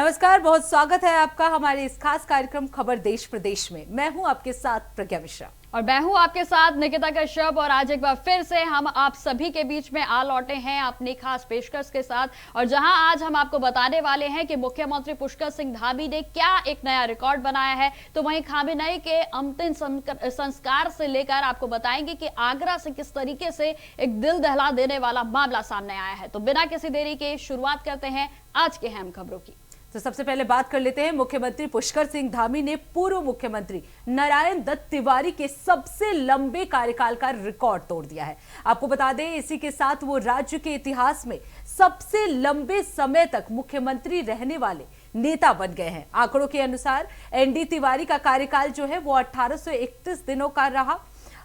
नमस्कार, बहुत स्वागत है आपका हमारे इस खास कार्यक्रम खबर देश प्रदेश में। मैं हूं आपके साथ प्रज्ञा मिश्रा और मैं हूं आपके साथ निकिता कश्यप। और आज एक बार फिर से हम आप सभी के बीच में आ लौटे हैं अपनी खास पेशकश के साथ, और जहां आज हम आपको बताने वाले हैं कि मुख्यमंत्री पुष्कर सिंह धामी ने क्या एक नया रिकॉर्ड बनाया है। तो वहीं खामिनई के अंतिम संस्कार से लेकर आपको बताएंगे कि आगरा से किस तरीके से एक दिल दहला देने वाला मामला सामने आया है। तो बिना किसी देरी के शुरुआत करते हैं आज के अहम खबरों की। तो सबसे पहले बात कर लेते हैं मुख्यमंत्री पुष्कर सिंह धामी ने पूर्व मुख्यमंत्री नारायण दत्त तिवारी के सबसे लंबे कार्यकाल का रिकॉर्ड तोड़ दिया है। आपको बता दें, इसी के साथ वो राज्य के इतिहास में सबसे लंबे समय तक मुख्यमंत्री रहने वाले नेता बन गए हैं। आंकड़ों के अनुसार एनडी तिवारी का कार्यकाल जो है वो 1831 दिनों का रहा,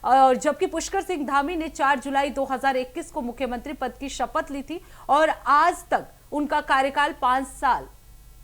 और जबकि पुष्कर सिंह धामी ने 4 जुलाई 2021 को मुख्यमंत्री पद की शपथ ली थी और आज तक उनका कार्यकाल 5 साल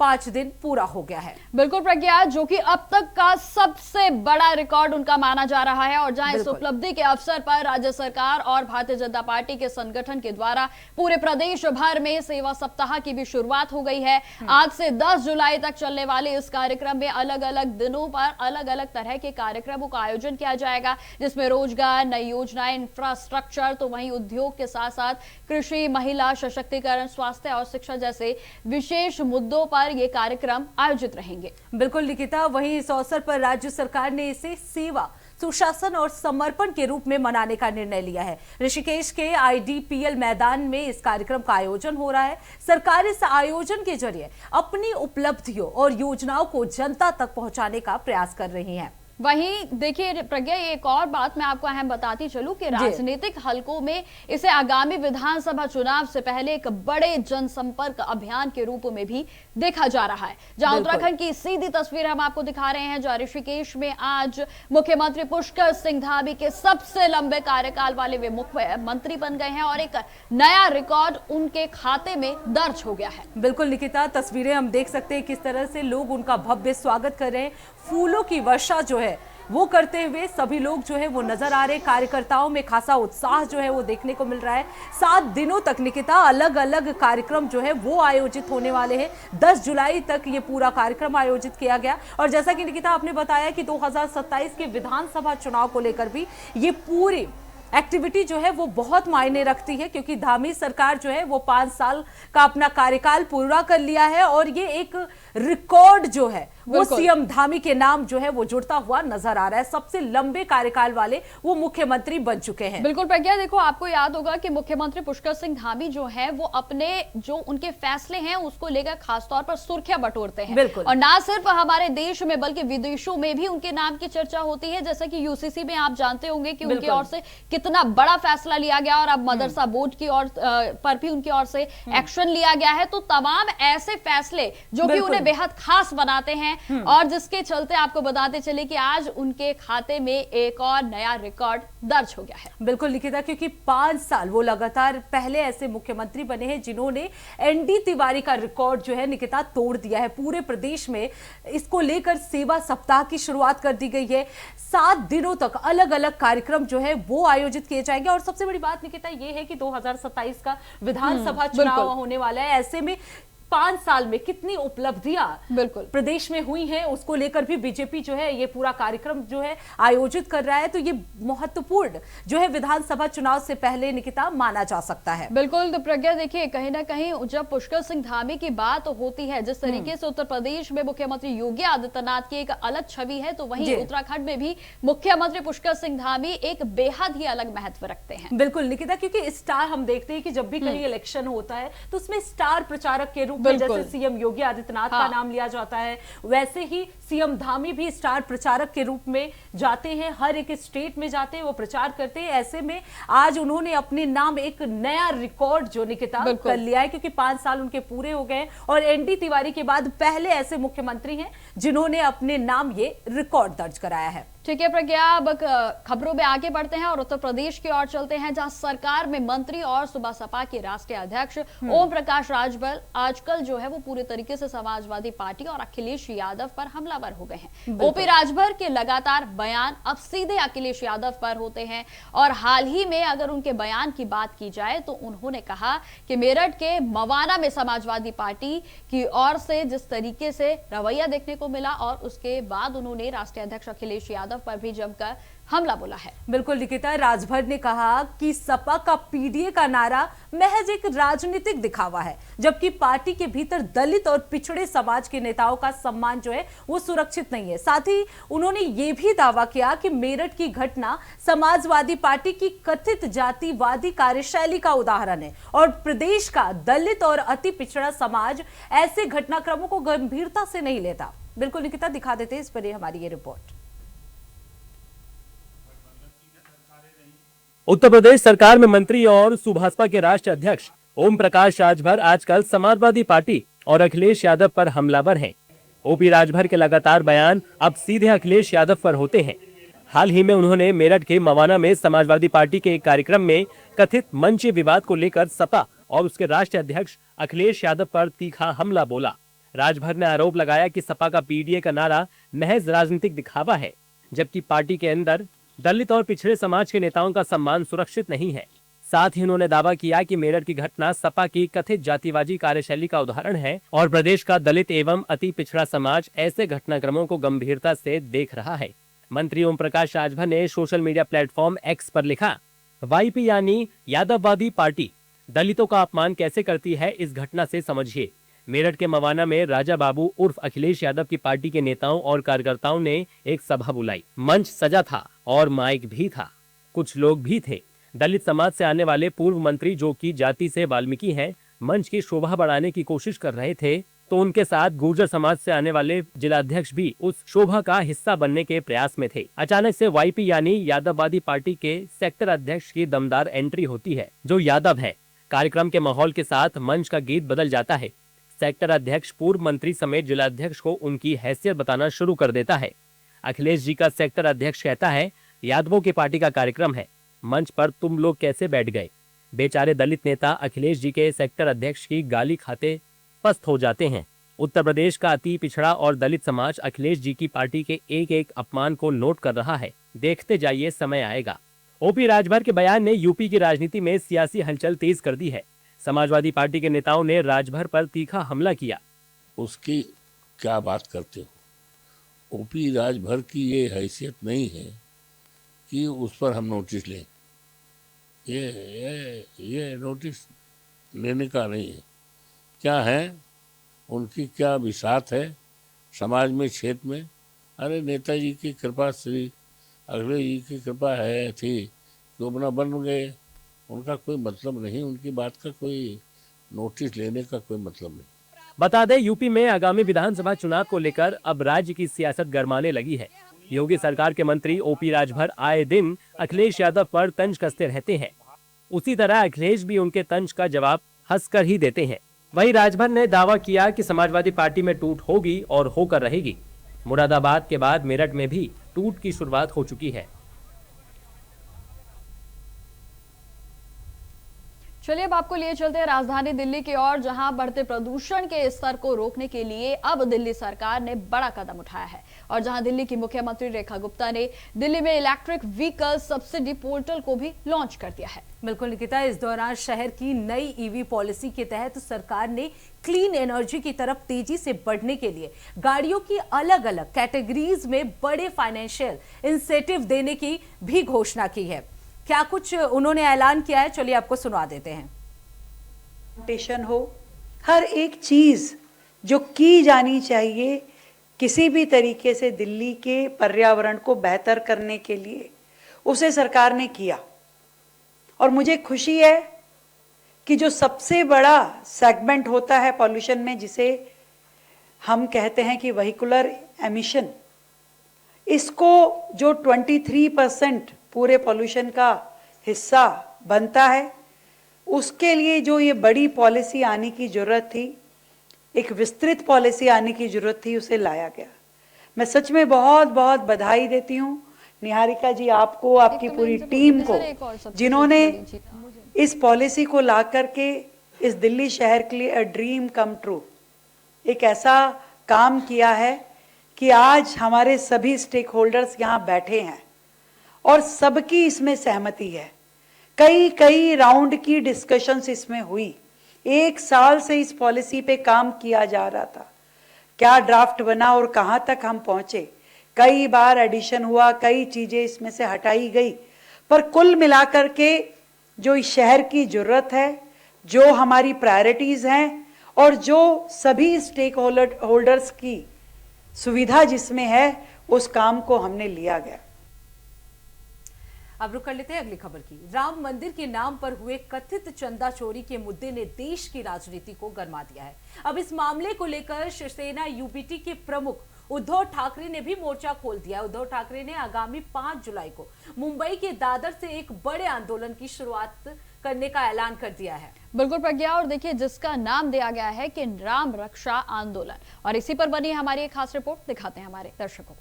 5 दिन पूरा हो गया है। बिल्कुल प्रज्ञा, जो कि अब तक का सबसे बड़ा रिकॉर्ड उनका माना जा रहा है। और जहां इस उपलब्धि के अवसर पर राज्य सरकार और भारतीय जनता पार्टी के संगठन के द्वारा पूरे प्रदेश भर में सेवा सप्ताह की भी शुरुआत हो गई है। आज से 10 जुलाई तक चलने वाले इस कार्यक्रम में अलग अलग दिनों पर अलग अलग तरह के कार्यक्रमों का आयोजन किया जाएगा, जिसमें रोजगार, नई योजनाएं, इंफ्रास्ट्रक्चर, तो वहीं उद्योग के साथ साथ कृषि, महिला सशक्तिकरण, स्वास्थ्य और शिक्षा जैसे विशेष मुद्दों पर ये कार्यक्रम आयोजित रहेंगे। बिल्कुल निकिता, वहीं इस अवसर पर राज्य सरकार ने इसे सेवा, सुशासन और समर्पण के रूप में मनाने का निर्णय लिया है। ऋषिकेश के IDPL मैदान में इस कार्यक्रम का आयोजन हो रहा है। सरकार इस आयोजन के जरिए अपनी उपलब्धियों और योजनाओं को जनता तक पहुंचाने का प्रयास कर रही है। वहीं देखिए प्रज्ञा, एक और बात मैं आपको अहम बताती चलूं कि राजनीतिक हलकों में इसे आगामी विधानसभा चुनाव से पहले एक बड़े जनसंपर्क अभियान के रूप में भी देखा जा रहा है। जहां उत्तराखंड की सीधी तस्वीर हम आपको दिखा रहे हैं, जहां ऋषिकेश में आज मुख्यमंत्री पुष्कर सिंह धामी के सबसे लंबे कार्यकाल वाले वे मुख्यमंत्री बन गए हैं और एक नया रिकॉर्ड उनके खाते में दर्ज हो गया है। बिल्कुल निकिता, तस्वीरें हम देख सकते हैं किस तरह से लोग उनका भव्य स्वागत कर रहे हैं। फूलों की वर्षा जो है वो करते हुए सभी लोग जो है वो नजर आ रहे हैं। कार्यकर्ताओं में खासा उत्साह जो है वो देखने को मिल रहा है। 7 दिनों तक निकिता अलग अलग कार्यक्रम जो है वो आयोजित होने वाले हैं। 10 जुलाई तक ये पूरा कार्यक्रम आयोजित किया गया, और जैसा कि निकिता आपने बताया कि 2027 के विधानसभा चुनाव को लेकर भी ये पूरी एक्टिविटी जो है वो बहुत मायने रखती है, क्योंकि धामी सरकार जो है वो 5 साल का अपना कार्यकाल पूरा कर लिया है और ये एक रिकॉर्ड जो है वो सीएम धामी के नाम जो है वो जुड़ता हुआ नजर आ रहा है। सबसे लंबे कार्यकाल वाले वो मुख्यमंत्री बन चुके हैं। बिल्कुल प्रज्ञा, देखो आपको याद होगा कि मुख्यमंत्री पुष्कर सिंह धामी जो है वो अपने जो उनके फैसले हैं उसको लेकर खासतौर पर सुर्खियां बटोरते हैं। और ना सिर्फ हमारे देश में बल्कि विदेशों में भी उनके नाम की चर्चा होती है। जैसे कि यूसीसी में आप जानते होंगे कि उनकी ओर से कितना बड़ा फैसला लिया गया और अब मदरसा बोर्ड की ओर पर भी उनकी ओर से एक्शन लिया गया है। तो तमाम ऐसे फैसले जो कि उन्हें बेहद खास बनाते हैं, और जिसके चलते आपको बताते चले कि आज उनके खाते में एक और नया रिकॉर्ड दर्ज हो गया है। बिल्कुल निकिता, क्योंकि 5 साल वो लगातार पहले ऐसे मुख्यमंत्री बने हैं जिन्होंने एनडी तिवारी का रिकॉर्ड जो है निकिता तोड़ दिया है। पूरे प्रदेश में इसको लेकर सेवा सप्ताह की शुरुआत कर दी गई है। 7 दिनों तक अलग अलग कार्यक्रम जो है वो आयोजित किए जाएंगे। और सबसे बड़ी बात निकिता ये है कि 2027 का विधानसभा चुनाव होने वाला है। ऐसे में 5 साल में कितनी उपलब्धियां बिल्कुल प्रदेश में हुई हैं, उसको लेकर भी बीजेपी जो है ये पूरा कार्यक्रम जो है आयोजित कर रहा है। तो ये महत्वपूर्ण जो है विधानसभा चुनाव से पहले निकिता माना जा सकता है। बिल्कुल। तो प्रज्ञा देखिए, कहीं ना कहीं जब पुष्कर सिंह धामी की बात होती है, जिस तरीके से उत्तर प्रदेश में मुख्यमंत्री योगी आदित्यनाथ की एक अलग छवि है, तो वहीं उत्तराखंड में भी मुख्यमंत्री पुष्कर सिंह धामी एक बेहद ही अलग महत्व रखते हैं। बिल्कुल निकिता, क्योंकि स्टार हम देखते हैं कि जब भी कहीं इलेक्शन होता है तो उसमें स्टार प्रचारक के रूप जैसे सीएम योगी आदित्यनाथ का नाम लिया जाता है, वैसे ही सीएम धामी भी स्टार प्रचारक के रूप में जाते हैं। हर एक स्टेट में जाते हैं, वो प्रचार करते हैं। ऐसे में आज उन्होंने अपने नाम एक नया रिकॉर्ड जो निकिता कर लिया है, क्योंकि 5 साल उनके पूरे हो गए और एनडी तिवारी के बाद पहले ऐसे मुख्यमंत्री हैं जिन्होंने अपने नाम ये रिकॉर्ड दर्ज कराया है। ठीक है प्रज्ञा, अब खबरों में आगे बढ़ते हैं और उत्तर प्रदेश की ओर चलते हैं, जहां सरकार में मंत्री और सुबह सपा के राष्ट्रीय अध्यक्ष ओम प्रकाश राजभर आजकल जो है वो पूरे तरीके से समाजवादी पार्टी और अखिलेश यादव पर हमला हमलावर हो गए हैं। ओपी राजभर के लगातार बयान अब सीधे अखिलेश यादव पर होते हैं और हाल ही में अगर उनके बयान की बात की जाए तो उन्होंने कहा कि मेरठ के मवाना में समाजवादी पार्टी की ओर से जिस तरीके से रवैया देखने को मिला और उसके बाद उन्होंने राष्ट्रीय अध्यक्ष अखिलेश यादव पर भी जमकर हमला बोला है। बिल्कुल निकिता, राजभर ने कहा कि सपा का पीडीए का नारा महज एक राजनीतिक दिखावा है, जबकि पार्टी के भीतर दलित और पिछड़े समाज के नेताओं का सम्मान जो है वो सुरक्षित नहीं है। साथ ही उन्होंने ये भी दावा किया कि मेरठ की घटना समाजवादी पार्टी की कथित जातिवादी कार्यशैली का उदाहरण है और प्रदेश का दलित और अति पिछड़ा समाज ऐसे घटनाक्रमों को गंभीरता से नहीं लेता। बिल्कुल निकिता, दिखा देते हैं इस पर हमारी ये रिपोर्ट। उत्तर प्रदेश सरकार में मंत्री और सुभाषपा के राष्ट्रीय अध्यक्ष ओम प्रकाश राजभर आजकल समाजवादी पार्टी और अखिलेश यादव पर हमलावर हैं। ओपी राजभर के लगातार बयान अब सीधे अखिलेश यादव पर होते हैं। हाल ही में उन्होंने मेरठ के मवाना में समाजवादी पार्टी के एक कार्यक्रम में कथित मंच विवाद को लेकर सपा और उसके राष्ट्रीय अध्यक्ष अखिलेश यादव पर तीखा हमला बोला। राजभर ने आरोप लगाया कि सपा का पीडीए का नारा महज राजनीतिक दिखावा है, जबकि पार्टी के अंदर दलित और पिछड़े समाज के नेताओं का सम्मान सुरक्षित नहीं है। साथ ही उन्होंने दावा किया कि मेरठ की घटना सपा की कथित जातिवादी कार्यशैली का उदाहरण है और प्रदेश का दलित एवं अति पिछड़ा समाज ऐसे घटनाक्रमों को गंभीरता से देख रहा है। मंत्री ओम प्रकाश राजभर ने सोशल मीडिया प्लेटफॉर्म एक्स पर लिखा, वाईपी यानी यादववादी पार्टी दलितों का अपमान कैसे करती है, इस घटना से समझिए। मेरठ के मवाना में राजा बाबू उर्फ अखिलेश यादव की पार्टी के नेताओं और कार्यकर्ताओं ने एक सभा बुलाई। मंच सजा था और माइक भी था, कुछ लोग भी थे। दलित समाज से आने वाले पूर्व मंत्री जो कि जाति से वाल्मीकि हैं, मंच की शोभा बढ़ाने की कोशिश कर रहे थे, तो उनके साथ गुर्जर समाज से आने वाले जिलाध्यक्ष भी उस शोभा का हिस्सा बनने के प्रयास में थे। अचानक से वाईपी यानी यादववादी पार्टी के सेक्टर अध्यक्ष की दमदार एंट्री होती है, जो यादव है। कार्यक्रम के माहौल के साथ मंच का गीत बदल जाता है। सेक्टर अध्यक्ष पूर्व मंत्री समेत जिलाध्यक्ष को उनकी हैसियत बताना शुरू कर देता है। अखिलेश जी का सेक्टर अध्यक्ष कहता है, यादवों की पार्टी का कार्यक्रम है, मंच पर तुम लोग कैसे बैठ गए। बेचारे दलित नेता अखिलेश जी के सेक्टर अध्यक्ष की गाली खाते पस्त हो जाते हैं। उत्तर प्रदेश का अति पिछड़ा और दलित समाज अखिलेश जी की पार्टी के एक एक अपमान को नोट कर रहा है। देखते जाइए, समय आएगा। ओपी राजभर के बयान ने यूपी की राजनीति में सियासी हलचल तेज कर दी है। समाजवादी पार्टी के नेताओं ने राजभर पर तीखा हमला किया। उसकी क्या बात करते हो? ओपी राजभर की ये हैसियत नहीं है कि उस पर हम नोटिस लें। ये नोटिस लेने का नहीं है। क्या है उनकी, क्या विसात है समाज में, क्षेत्र में? अरे नेताजी की कृपा, श्री अखिलेश जी की कृपा है थी तो अपना बन गए। उनका कोई मतलब नहीं, उनकी बात का कोई नोटिस लेने का कोई मतलब नहीं। बता दें, यूपी में आगामी विधानसभा चुनाव को लेकर अब राज्य की सियासत गरमाने लगी है। योगी सरकार के मंत्री ओपी राजभर आए दिन अखिलेश यादव पर तंज कसते रहते हैं। उसी तरह अखिलेश भी उनके तंज का जवाब हंसकर ही देते हैं। वहीं राजभर ने दावा किया कि समाजवादी पार्टी में टूट होगी और होकर रहेगी। मुरादाबाद के बाद मेरठ में भी टूट की शुरुआत हो चुकी है। चलिए अब आपको लिए चलते हैं राजधानी दिल्ली की ओर, जहां बढ़ते प्रदूषण के स्तर को रोकने के लिए अब दिल्ली सरकार ने बड़ा कदम उठाया है और जहां दिल्ली की मुख्यमंत्री रेखा गुप्ता ने दिल्ली में इलेक्ट्रिक व्हीकल सब्सिडी पोर्टल को भी लॉन्च कर दिया है। बिल्कुल निकिता, इस दौरान शहर की नई ईवी पॉलिसी के तहत सरकार ने क्लीन एनर्जी की तरफ तेजी से बढ़ने के लिए गाड़ियों की अलग अलग कैटेगरीज में बड़े फाइनेंशियल इंसेंटिव देने की भी घोषणा की है। क्या कुछ उन्होंने ऐलान किया है, चलिए आपको सुना देते हैं। टेशन हो, हर एक चीज जो की जानी चाहिए किसी भी तरीके से दिल्ली के पर्यावरण को बेहतर करने के लिए, उसे सरकार ने किया। और मुझे खुशी है कि जो सबसे बड़ा सेगमेंट होता है पॉल्यूशन में, जिसे हम कहते हैं कि व्हीकुलर एमिशन, इसको जो 23% पूरे पॉल्यूशन का हिस्सा बनता है, उसके लिए जो ये बड़ी पॉलिसी आने की जरूरत थी, एक विस्तृत पॉलिसी आने की जरूरत थी, उसे लाया गया। मैं सच में बहुत बहुत बधाई देती हूँ निहारिका जी, आपको, आपकी पूरी टीम को, जिन्होंने इस पॉलिसी को ला करके इस दिल्ली शहर के लिए अ ड्रीम कम ट्रू, एक ऐसा काम किया है कि आज हमारे सभी स्टेक होल्डर्स यहाँ बैठे हैं और सबकी इसमें सहमति है। कई कई राउंड की डिस्कशंस इसमें हुई। 1 साल से इस पॉलिसी पे काम किया जा रहा था, क्या ड्राफ्ट बना और कहाँ तक हम पहुंचे। कई बार एडिशन हुआ, कई चीजें इसमें से हटाई गई, पर कुल मिलाकर के जो इस शहर की जरूरत है, जो हमारी प्रायोरिटीज हैं और जो सभी स्टेक होल्डर्स की सुविधा जिसमें है, उस काम को हमने लिया गया। अब रुक कर लेते हैं अगली खबर की। राम मंदिर के नाम पर हुए कथित चंदा चोरी के मुद्दे ने देश की राजनीति को गरमा दिया है। अब इस मामले को लेकर शिवसेना यूबीटी के प्रमुख उद्धव ठाकरे ने भी मोर्चा खोल दिया। उद्धव ठाकरे ने आगामी 5 जुलाई को मुंबई के दादर से एक बड़े आंदोलन की शुरुआत करने का ऐलान कर दिया है। बिल्कुल प्रज्ञा, और देखिए जिसका नाम दिया गया है कि राम रक्षा आंदोलन, और इसी पर बनी हमारी एक खास रिपोर्ट दिखाते हैं हमारे दर्शकों को।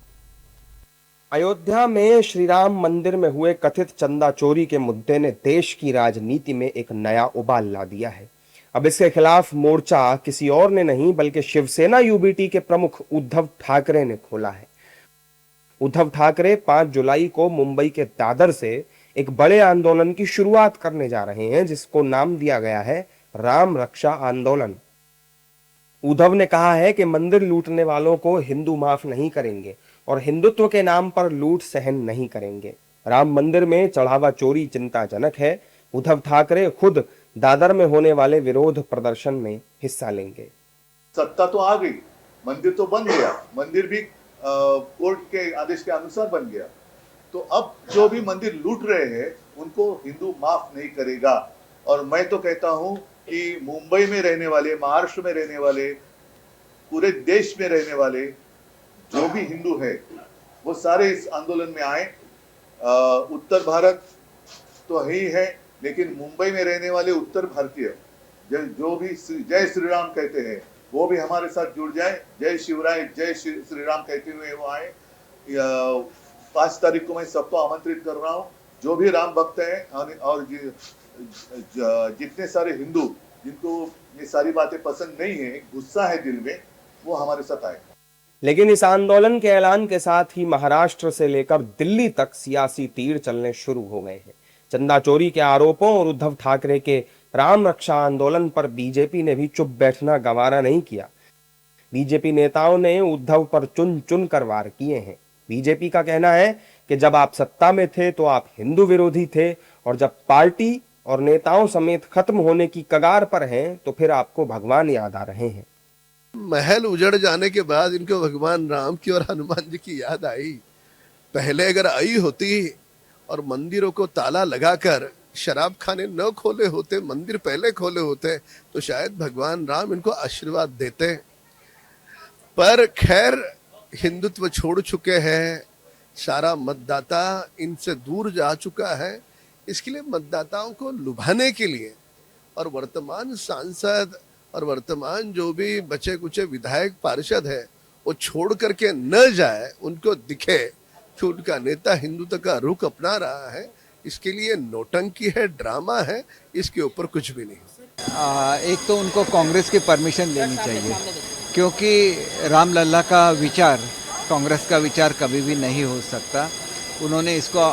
अयोध्या में श्री राम मंदिर में हुए कथित चंदा चोरी के मुद्दे ने देश की राजनीति में एक नया उबाल ला दिया है। अब इसके खिलाफ मोर्चा किसी और ने नहीं बल्कि शिवसेना यूबीटी के प्रमुख उद्धव ठाकरे ने खोला है। उद्धव ठाकरे 5 जुलाई को मुंबई के दादर से एक बड़े आंदोलन की शुरुआत करने जा रहे हैं, जिसको नाम दिया गया है राम रक्षा आंदोलन। उद्धव ने कहा है कि मंदिर लूटने वालों को हिंदू माफ नहीं करेंगे और हिंदुत्व के नाम पर लूट सहन नहीं करेंगे। राम मंदिर में चढ़ावा चोरी चिंताजनक है। उद्धव ठाकरे खुद दादर में होने वाले विरोध प्रदर्शन में हिस्सा लेंगे। सत्ता तो आ गई, मंदिर तो बन गया, मंदिर भी कोर्ट के आदेश के अनुसार बन गया, तो अब जो भी मंदिर लूट रहे हैं उनको हिंदू माफ नहीं करेगा। और मैं तो कहता हूं कि मुंबई में रहने वाले, महाराष्ट्र में रहने वाले, पूरे देश में रहने वाले जो भी हिंदू है वो सारे इस आंदोलन में आए। उत्तर भारत तो ही है, लेकिन मुंबई में रहने वाले उत्तर भारतीय जो भी जय श्री राम कहते हैं वो भी हमारे साथ जुड़ जाए। जय शिवराय, जय श्री राम कहते हुए वो आए। 5 तारीख को मैं सबको आमंत्रित कर रहा हूँ, जो भी राम भक्त हैं और जितने सारे हिंदू जिनको ये सारी बातें पसंद नहीं है, गुस्सा है दिल में, वो हमारे साथ आए। लेकिन इस आंदोलन के ऐलान के साथ ही महाराष्ट्र से लेकर दिल्ली तक सियासी तीर चलने शुरू हो गए हैं। चंदा चोरी के आरोपों और उद्धव ठाकरे के राम रक्षा आंदोलन पर बीजेपी ने भी चुप बैठना गवारा नहीं किया। बीजेपी नेताओं ने उद्धव पर चुन चुन कर वार किए हैं। बीजेपी का कहना है कि जब आप सत्ता में थे तो आप हिंदू विरोधी थे, और जब पार्टी और नेताओं समेत खत्म होने की कगार पर हैं तो फिर आपको भगवान याद आ रहे हैं। महल उजड़ जाने के बाद इनको भगवान राम की और हनुमान जी की याद आई। पहले अगर आई होती और मंदिरों को ताला लगाकर शराब खाने न खोले होते, मंदिर पहले खोले होते, तो शायद भगवान राम इनको आशीर्वाद देते। पर खैर हिंदुत्व छोड़ चुके हैं, सारा मतदाता इनसे दूर जा चुका है। इसके लिए मतदाताओं को लुभाने के लिए और वर्तमान सांसद और वर्तमान जो भी बचे कुचे विधायक पार्षद है वो छोड़ करके न जाए, उनको दिखे कि उनका नेता हिंदुत्व का रुख अपना रहा है। इसके लिए नौटंकी है, ड्रामा है, इसके ऊपर कुछ भी नहीं। एक तो उनको कांग्रेस की परमिशन लेनी चाहिए, क्योंकि रामलला का विचार कांग्रेस का विचार कभी भी नहीं हो सकता। उन्होंने इसको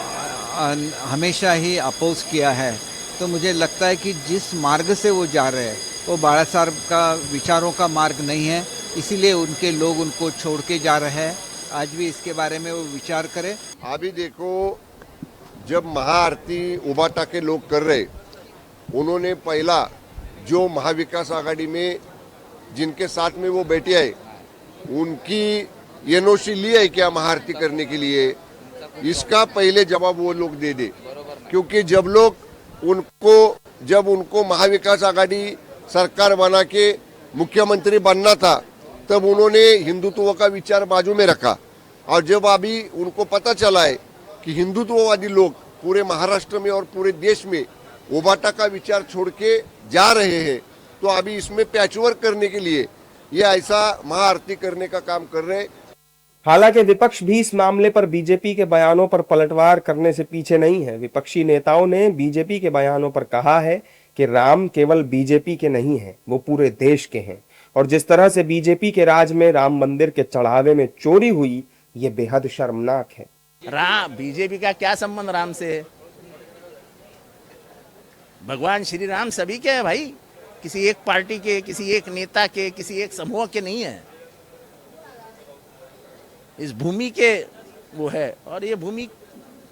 हमेशा ही अपोज किया है। तो मुझे लगता है कि जिस मार्ग से वो जा रहे हैं वो बाला साहब का विचारों का मार्ग नहीं है, इसीलिए उनके लोग उनको छोड़ के जा रहे हैं। आज भी इसके बारे में वो विचार करें। अभी देखो, जब महाआरती उबाटा के लोग कर रहे, उन्होंने पहला जो महाविकास आघाड़ी में जिनके साथ में वो बैठे है उनकी एनओसी ली है क्या महाआरती करने के लिए, इसका पहले जवाब वो लोग दे दे। क्योंकि जब उनको महाविकास आघाड़ी सरकार बना के मुख्यमंत्री बनना था तब उन्होंने हिंदुत्व का विचार बाजू में रखा, और जब अभी उनको पता चला है कि हिंदुत्ववादी लोग पूरे महाराष्ट्र में और पूरे देश में उबाटा का विचार छोड़ के जा रहे हैं, तो अभी इसमें पैचवर्क करने के लिए ये ऐसा महाआरती करने का काम कर रहे हैं। हालांकि विपक्ष भी इस मामले पर बीजेपी के बयानों पर पलटवार करने से पीछे नहीं है। विपक्षी नेताओं ने बीजेपी के बयानों पर कहा है कि राम केवल बीजेपी के नहीं हैं, वो पूरे देश के हैं। और जिस तरह से बीजेपी के राज में राम मंदिर के चढ़ावे में चोरी हुई, ये बेहद शर्मनाक है। बीजेपी का क्या संबंध राम से? भगवान श्री राम सभी के हैं भाई, किसी एक पार्टी के, किसी एक नेता के, किसी एक समूह के नहीं है। इस भूमि के वो है, और ये भूमि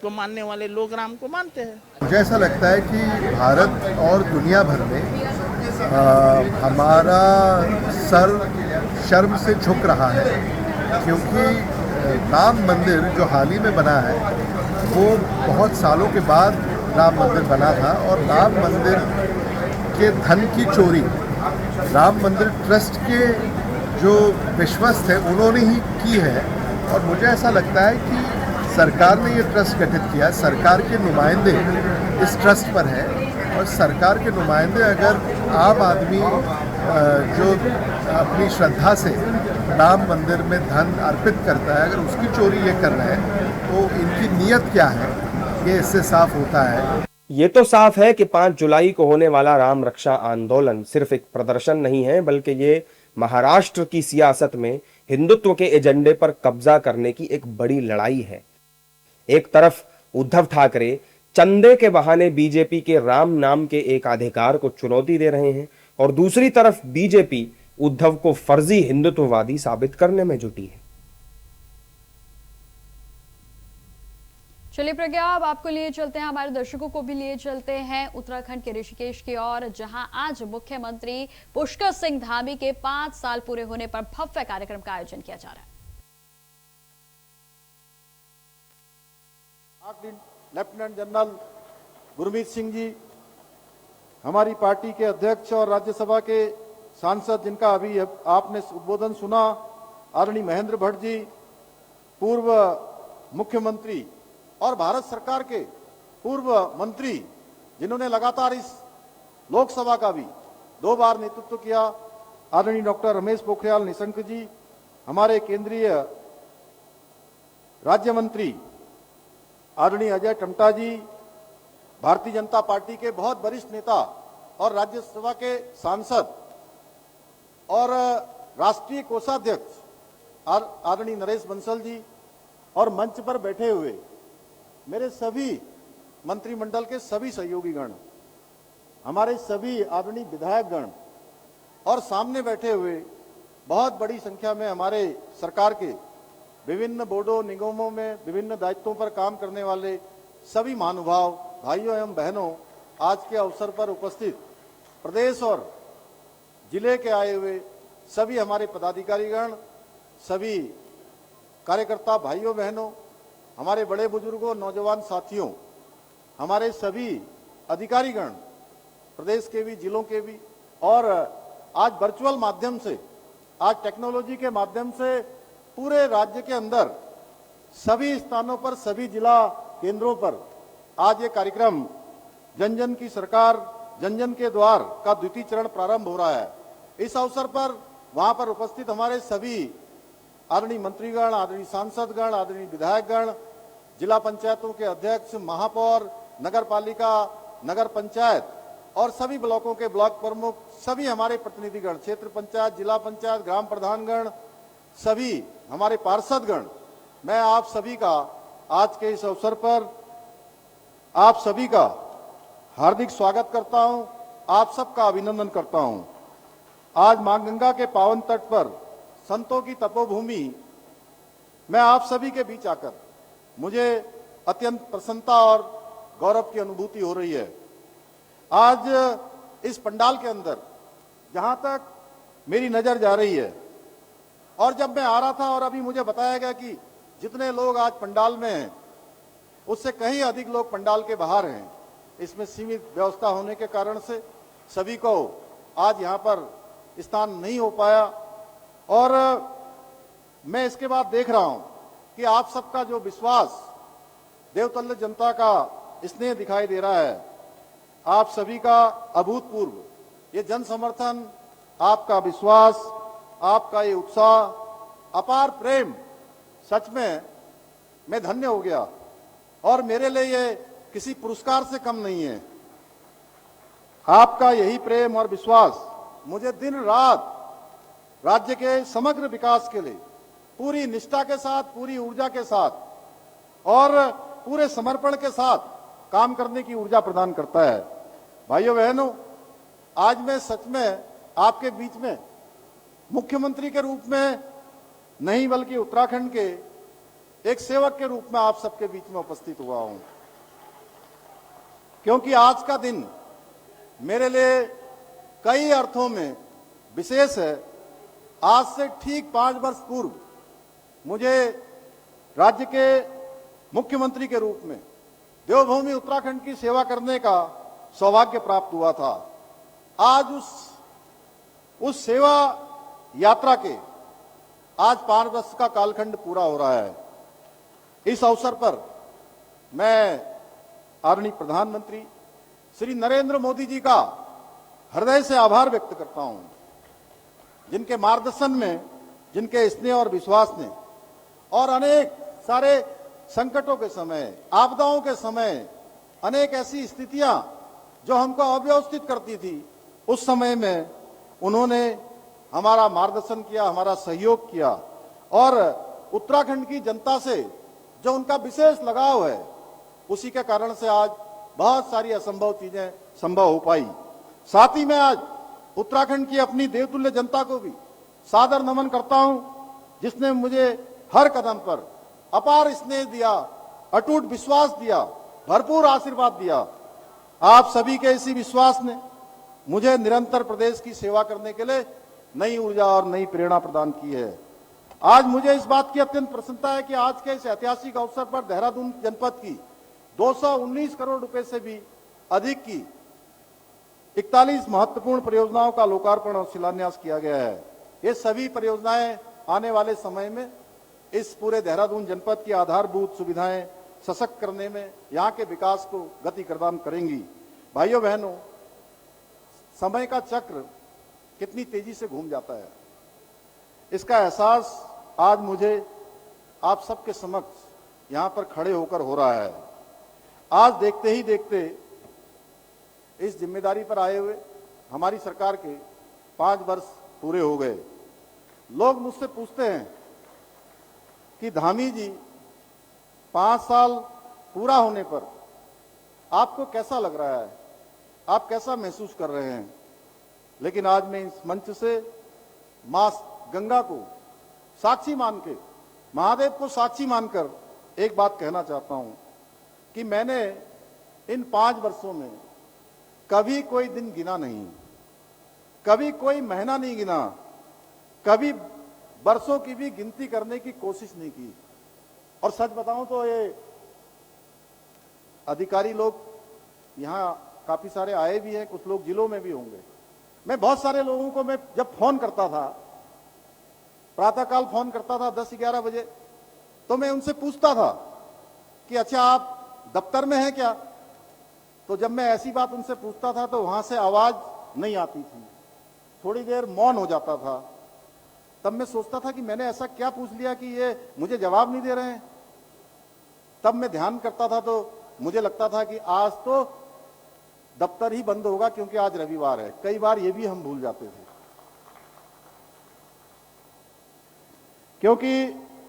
को मानने वाले लोग राम को मानते हैं। मुझे ऐसा लगता है कि भारत और दुनिया भर में हमारा सर शर्म से झुक रहा है, क्योंकि राम मंदिर जो हाल ही में बना है वो बहुत सालों के बाद राम मंदिर बना था, और राम मंदिर के धन की चोरी राम मंदिर ट्रस्ट के जो विश्वस्त थे उन्होंने ही की है। और मुझे ऐसा लगता है कि सरकार ने ये ट्रस्ट गठित किया, सरकार के नुमाइंदे इस ट्रस्ट पर हैं, और सरकार के नुमाइंदे अगर आम आदमी जो अपनी श्रद्धा से राम मंदिर में धन अर्पित करता है, अगर उसकी चोरी ये कर रहे हैं तो इनकी नीयत क्या है, ये इससे साफ होता है। ये तो साफ है कि 5 जुलाई को होने वाला राम रक्षा आंदोलन सिर्फ एक प्रदर्शन नहीं है, बल्कि ये महाराष्ट्र की सियासत में हिंदुत्व के एजेंडे पर कब्जा करने की एक बड़ी लड़ाई है। एक तरफ उद्धव ठाकरे चंदे के बहाने बीजेपी के राम नाम के एक अधिकार को चुनौती दे रहे हैं, और दूसरी तरफ बीजेपी उद्धव को फर्जी हिंदुत्ववादी साबित करने में जुटी है। चलिए प्रज्ञा, अब आपको लिए चलते हैं, हमारे दर्शकों को भी लिए चलते हैं उत्तराखंड के ऋषिकेश की ओर, जहां आज मुख्यमंत्री पुष्कर सिंह धामी के 5 साल पूरे होने पर भव्य कार्यक्रम का आयोजन किया जा रहा है। लेफ्टिनेंट जनरल गुरमीत सिंह जी, हमारी पार्टी के अध्यक्ष और राज्यसभा के सांसद जिनका अभी आपने उद्बोधन सुना, आदरणीय महेंद्र भट्ट जी, पूर्व मुख्यमंत्री और भारत सरकार के पूर्व मंत्री जिन्होंने लगातार इस लोकसभा का भी 2 बार नेतृत्व किया, आदरणीय डॉक्टर रमेश पोखरियाल निशंक जी, हमारे केंद्रीय राज्य मंत्री आदरणीय अजय टम्टा जी, भारतीय जनता पार्टी के बहुत वरिष्ठ नेता और राज्यसभा के सांसद और राष्ट्रीय कोषाध्यक्ष आदरणीय नरेश बंसल जी, और मंच पर बैठे हुए मेरे सभी मंत्रिमंडल के सभी सहयोगीगण, हमारे सभी आदरणीय विधायकगण, और सामने बैठे हुए बहुत बड़ी संख्या में हमारे सरकार के विभिन्न बोर्डों निगमों में विभिन्न दायित्वों पर काम करने वाले सभी महानुभाव भाइयों एवं बहनों, आज के अवसर पर उपस्थित प्रदेश और जिले के आए हुए सभी हमारे पदाधिकारीगण, सभी कार्यकर्ता भाइयों बहनों, हमारे बड़े बुजुर्गों, नौजवान साथियों, हमारे सभी अधिकारीगण, प्रदेश के भी जिलों के भी, और आज वर्चुअल माध्यम से, आज टेक्नोलॉजी के माध्यम से पूरे राज्य के अंदर सभी स्थानों पर, सभी जिला केंद्रों पर आज ये कार्यक्रम जन जन की सरकार, जन जन के द्वार का द्वितीय चरण प्रारंभ हो रहा है। इस अवसर पर वहां पर उपस्थित हमारे सभी आदरणीय मंत्रीगण, आदरणीय सांसदगण, आदरणीय विधायकगण, जिला पंचायतों के अध्यक्ष, महापौर, नगर पालिका, नगर पंचायत और सभी ब्लॉकों के ब्लॉक प्रमुख, सभी हमारे प्रतिनिधिगण, क्षेत्र पंचायत, जिला पंचायत, ग्राम प्रधानगण, सभी हमारे पार्षदगण, मैं आप सभी का आज के इस अवसर पर आप सभी का हार्दिक स्वागत करता हूं, आप सबका अभिनंदन करता हूं। आज मां गंगा के पावन तट पर संतों की तपोभूमि में आप सभी के बीच आकर मुझे अत्यंत प्रसन्नता और गौरव की अनुभूति हो रही है। आज इस पंडाल के अंदर जहां तक मेरी नजर जा रही है, और जब मैं आ रहा था और अभी मुझे बताया गया कि जितने लोग आज पंडाल में हैं उससे कहीं अधिक लोग पंडाल के बाहर हैं, इसमें सीमित व्यवस्था होने के कारण से सभी को आज यहाँ पर स्थान नहीं हो पाया। और मैं इसके बाद देख रहा हूं कि आप सबका जो विश्वास, देवतल्य जनता का स्नेह दिखाई दे रहा है, आप सभी का अभूतपूर्व ये जन समर्थन, आपका विश्वास, आपका ये उत्साह, अपार प्रेम, सच में मैं धन्य हो गया। और मेरे लिए ये किसी पुरस्कार से कम नहीं है। आपका यही प्रेम और विश्वास मुझे दिन रात राज्य के समग्र विकास के लिए पूरी निष्ठा के साथ, पूरी ऊर्जा के साथ और पूरे समर्पण के साथ काम करने की ऊर्जा प्रदान करता है। भाइयों बहनों, आज मैं सच में आपके बीच में मुख्यमंत्री के रूप में नहीं बल्कि उत्तराखंड के एक सेवक के रूप में आप सबके बीच में उपस्थित हुआ हूं, क्योंकि आज का दिन मेरे लिए कई अर्थों में विशेष है। आज से ठीक 5 वर्ष पूर्व मुझे राज्य के मुख्यमंत्री के रूप में देवभूमि उत्तराखंड की सेवा करने का सौभाग्य प्राप्त हुआ था। आज उस सेवा यात्रा के आज 5 वर्ष का कालखंड पूरा हो रहा है। इस अवसर पर मैं आदरणीय प्रधानमंत्री श्री नरेंद्र मोदी जी का हृदय से आभार व्यक्त करता हूं, जिनके मार्गदर्शन में, जिनके स्नेह और विश्वास ने और अनेक सारे संकटों के समय, आपदाओं के समय, अनेक ऐसी स्थितियां जो हमको अव्यवस्थित करती थी, उस समय में उन्होंने हमारा मार्गदर्शन किया, हमारा सहयोग किया और उत्तराखंड की जनता से जो उनका विशेष लगाव है, उसी के कारण से आज बहुत सारी असंभव चीजें संभव हो पाई। साथ ही मैं आज उत्तराखंड की अपनी देवतुल्य जनता को भी सादर नमन करता हूं, जिसने मुझे हर कदम पर अपार स्नेह दिया, अटूट विश्वास दिया, भरपूर आशीर्वाद दिया। आप सभी के इसी विश्वास ने मुझे निरंतर प्रदेश की सेवा करने के लिए नई ऊर्जा और नई प्रेरणा प्रदान की है। आज मुझे इस बात की अत्यंत प्रसन्नता है कि आज के इस ऐतिहासिक अवसर पर देहरादून जनपद की 219 करोड़ रुपए से भी अधिक की 41 महत्वपूर्ण परियोजनाओं का लोकार्पण और शिलान्यास किया गया है। ये सभी परियोजनाएं आने वाले समय में इस पूरे देहरादून जनपद की आधारभूत सुविधाएं सशक्त करने में, यहाँ के विकास को गति प्रदान करेंगी। भाइयों बहनों, समय का चक्र कितनी तेजी से घूम जाता है, इसका एहसास आज मुझे आप सबके समक्ष यहाँ पर खड़े होकर हो रहा है। आज देखते ही देखते इस जिम्मेदारी पर आए हुए हमारी सरकार के 5 वर्ष पूरे हो गए। लोग मुझसे पूछते हैं कि धामी जी, 5 साल पूरा होने पर आपको कैसा लग रहा है, आप कैसा महसूस कर रहे हैं? लेकिन आज मैं इस मंच से मां गंगा को साक्षी मान के, महादेव को साक्षी मानकर एक बात कहना चाहता हूं कि मैंने इन 5 वर्षों में कभी कोई दिन गिना नहीं, कभी कोई महीना नहीं गिना, कभी वर्षों की भी गिनती करने की कोशिश नहीं की। और सच बताऊं तो ये अधिकारी लोग यहाँ काफी सारे आए भी हैं, कुछ लोग जिलों में भी होंगे। मैं बहुत सारे लोगों को मैं जब फोन करता था, प्रातःकाल फोन करता था 10-11 बजे, तो मैं उनसे पूछता था कि अच्छा आप दफ्तर में हैं क्या? तो जब मैं ऐसी बात उनसे पूछता था तो वहां से आवाज नहीं आती थी, थोड़ी देर मौन हो जाता था। तब मैं सोचता था कि मैंने ऐसा क्या पूछ लिया कि ये मुझे जवाब नहीं दे रहे हैं। तब मैं ध्यान करता था तो मुझे लगता था कि आज तो दफ्तर ही बंद होगा क्योंकि आज रविवार है। कई बार ये भी हम भूल जाते थे, क्योंकि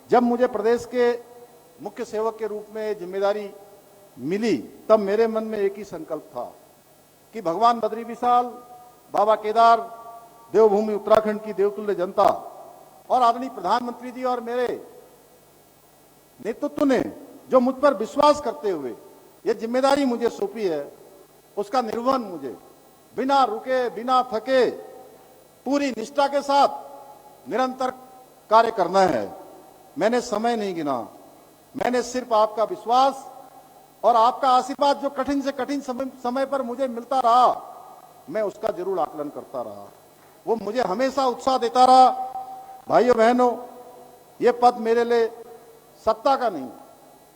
जब मुझे प्रदेश के मुख्य सेवक के रूप में जिम्मेदारी मिली तब मेरे मन में एक ही संकल्प था कि भगवान बद्री विशाल, बाबा केदार, देवभूमि उत्तराखंड की देवतुल्य जनता और आदरणीय प्रधानमंत्री जी और मेरे नेतृत्व ने जो मुझ पर विश्वास करते हुए ये जिम्मेदारी मुझे सौंपी है, उसका निर्वहन मुझे बिना रुके, बिना थके, पूरी निष्ठा के साथ निरंतर कार्य करना है। मैंने समय नहीं गिना, मैंने सिर्फ आपका विश्वास और आपका आशीर्वाद जो कठिन से कठिन समय पर मुझे मिलता रहा, मैं उसका जरूर आकलन करता रहा। वो मुझे हमेशा उत्साह देता रहा। भाइयों बहनों, ये पद मेरे लिए सत्ता का नहीं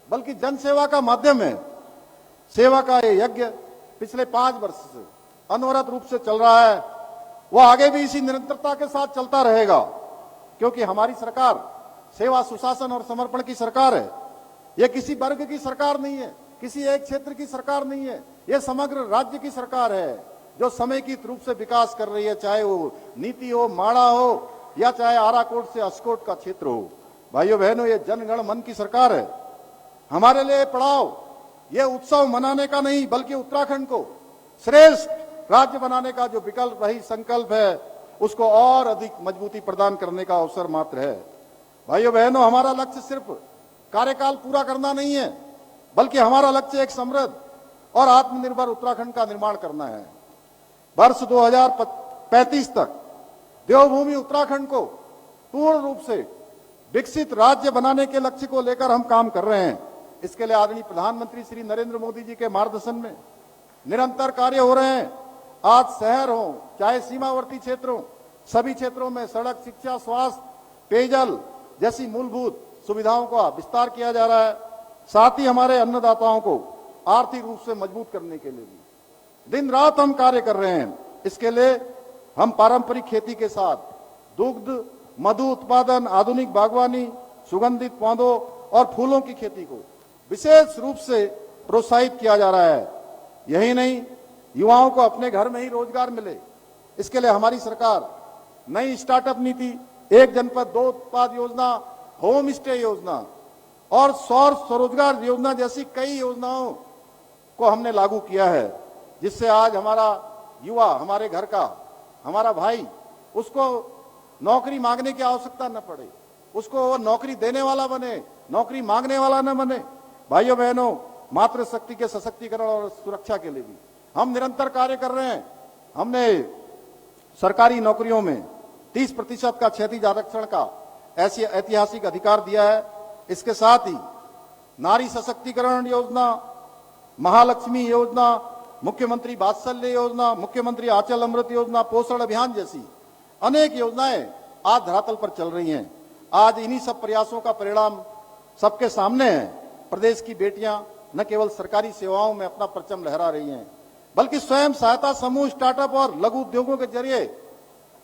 बल्कि जनसेवा का माध्यम है। सेवा का ये यज्ञ पिछले 5 वर्ष से अनवरत रूप से चल रहा है, वो आगे भी इसी निरंतरता के साथ चलता रहेगा, क्योंकि हमारी सरकार सेवा, सुशासन और समर्पण की सरकार है। ये किसी वर्ग की सरकार नहीं है, किसी एक क्षेत्र की सरकार नहीं है, ये समग्र राज्य की सरकार है जो समेकित रूप से विकास कर रही है। चाहे वो नीति हो, माड़ा हो या चाहे आराकोट से अस्कोट का क्षेत्र हो। भाइयों बहनों, ये जनगण मन की सरकार है। हमारे लिए पड़ाव ये उत्सव मनाने का नहीं, बल्कि उत्तराखंड को श्रेष्ठ राज्य बनाने का जो विकल्प रही संकल्प है, उसको और अधिक मजबूती प्रदान करने का अवसर मात्र है। भाइयों बहनों, हमारा लक्ष्य सिर्फ कार्यकाल पूरा करना नहीं है, बल्कि हमारा लक्ष्य एक समृद्ध और आत्मनिर्भर उत्तराखंड का निर्माण करना है। वर्ष 2035 तक देवभूमि उत्तराखंड को पूर्ण रूप से विकसित राज्य बनाने के लक्ष्य को लेकर हम काम कर रहे हैं। इसके लिए आदरणीय प्रधानमंत्री श्री नरेंद्र मोदी जी के मार्गदर्शन में निरंतर कार्य हो रहे हैं। आज शहर हो चाहे सीमावर्ती क्षेत्र हो, सभी क्षेत्रों में सड़क, शिक्षा, स्वास्थ्य, पेयजल जैसी मूलभूत सुविधाओं का विस्तार किया जा रहा है। साथ ही हमारे अन्नदाताओं को आर्थिक रूप से मजबूत करने के लिए भी दिन रात हम कार्य कर रहे हैं। इसके लिए हम पारंपरिक खेती के साथ दुग्ध, मधु उत्पादन, आधुनिक बागवानी, सुगंधित पौधों और फूलों की खेती को विशेष रूप से प्रोत्साहित किया जा रहा है। यही नहीं, युवाओं को अपने घर में ही रोजगार मिले, इसके लिए हमारी सरकार नई स्टार्टअप नीति, एक जनपद दो उत्पाद योजना, होम स्टे योजना और सौर स्वरोजगार योजना जैसी कई योजनाओं को हमने लागू किया है, जिससे आज हमारा युवा, हमारे घर का हमारा भाई, उसको नौकरी मांगने की आवश्यकता न पड़े, उसको वो नौकरी देने वाला बने, नौकरी मांगने वाला न बने। भाइयों बहनों, मातृशक्ति के सशक्तिकरण और सुरक्षा के लिए भी हम निरंतर कार्य कर रहे हैं। हमने सरकारी नौकरियों में 30% का क्षैतिज आरक्षण का ऐसी ऐतिहासिक अधिकार दिया है। इसके साथ ही नारी सशक्तिकरण योजना, महालक्ष्मी योजना, मुख्यमंत्री वात्सल्य योजना, मुख्यमंत्री आंचल अमृत योजना, पोषण अभियान जैसी अनेक योजनाएं आज धरातल पर चल रही हैं। आज इन्हीं सब प्रयासों का परिणाम सबके सामने है। प्रदेश की बेटियां न केवल सरकारी सेवाओं में अपना परचम लहरा रही हैं, बल्कि स्वयं सहायता समूह, स्टार्टअप और लघु उद्योगों के जरिए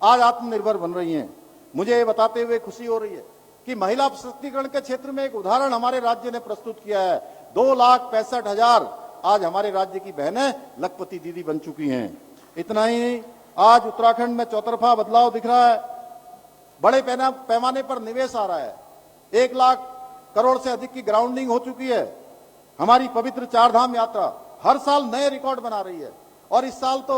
आज आत्मनिर्भर बन रही हैं। मुझे ये बताते हुए खुशी हो रही है कि महिला सशक्तिकरण के क्षेत्र में एक उदाहरण हमारे राज्य ने प्रस्तुत किया है। 2,65,000 आज हमारे राज्य की बहनें लखपति दीदी बन चुकी हैं। इतना ही नहीं, आज उत्तराखंड में चौतरफा बदलाव दिख रहा है। बड़े पैमाने पर निवेश आ रहा है। 1 लाख करोड़ से अधिक की ग्राउंडिंग हो चुकी है। हमारी पवित्र चारधाम यात्रा हर साल नए रिकॉर्ड बना रही है, और इस साल तो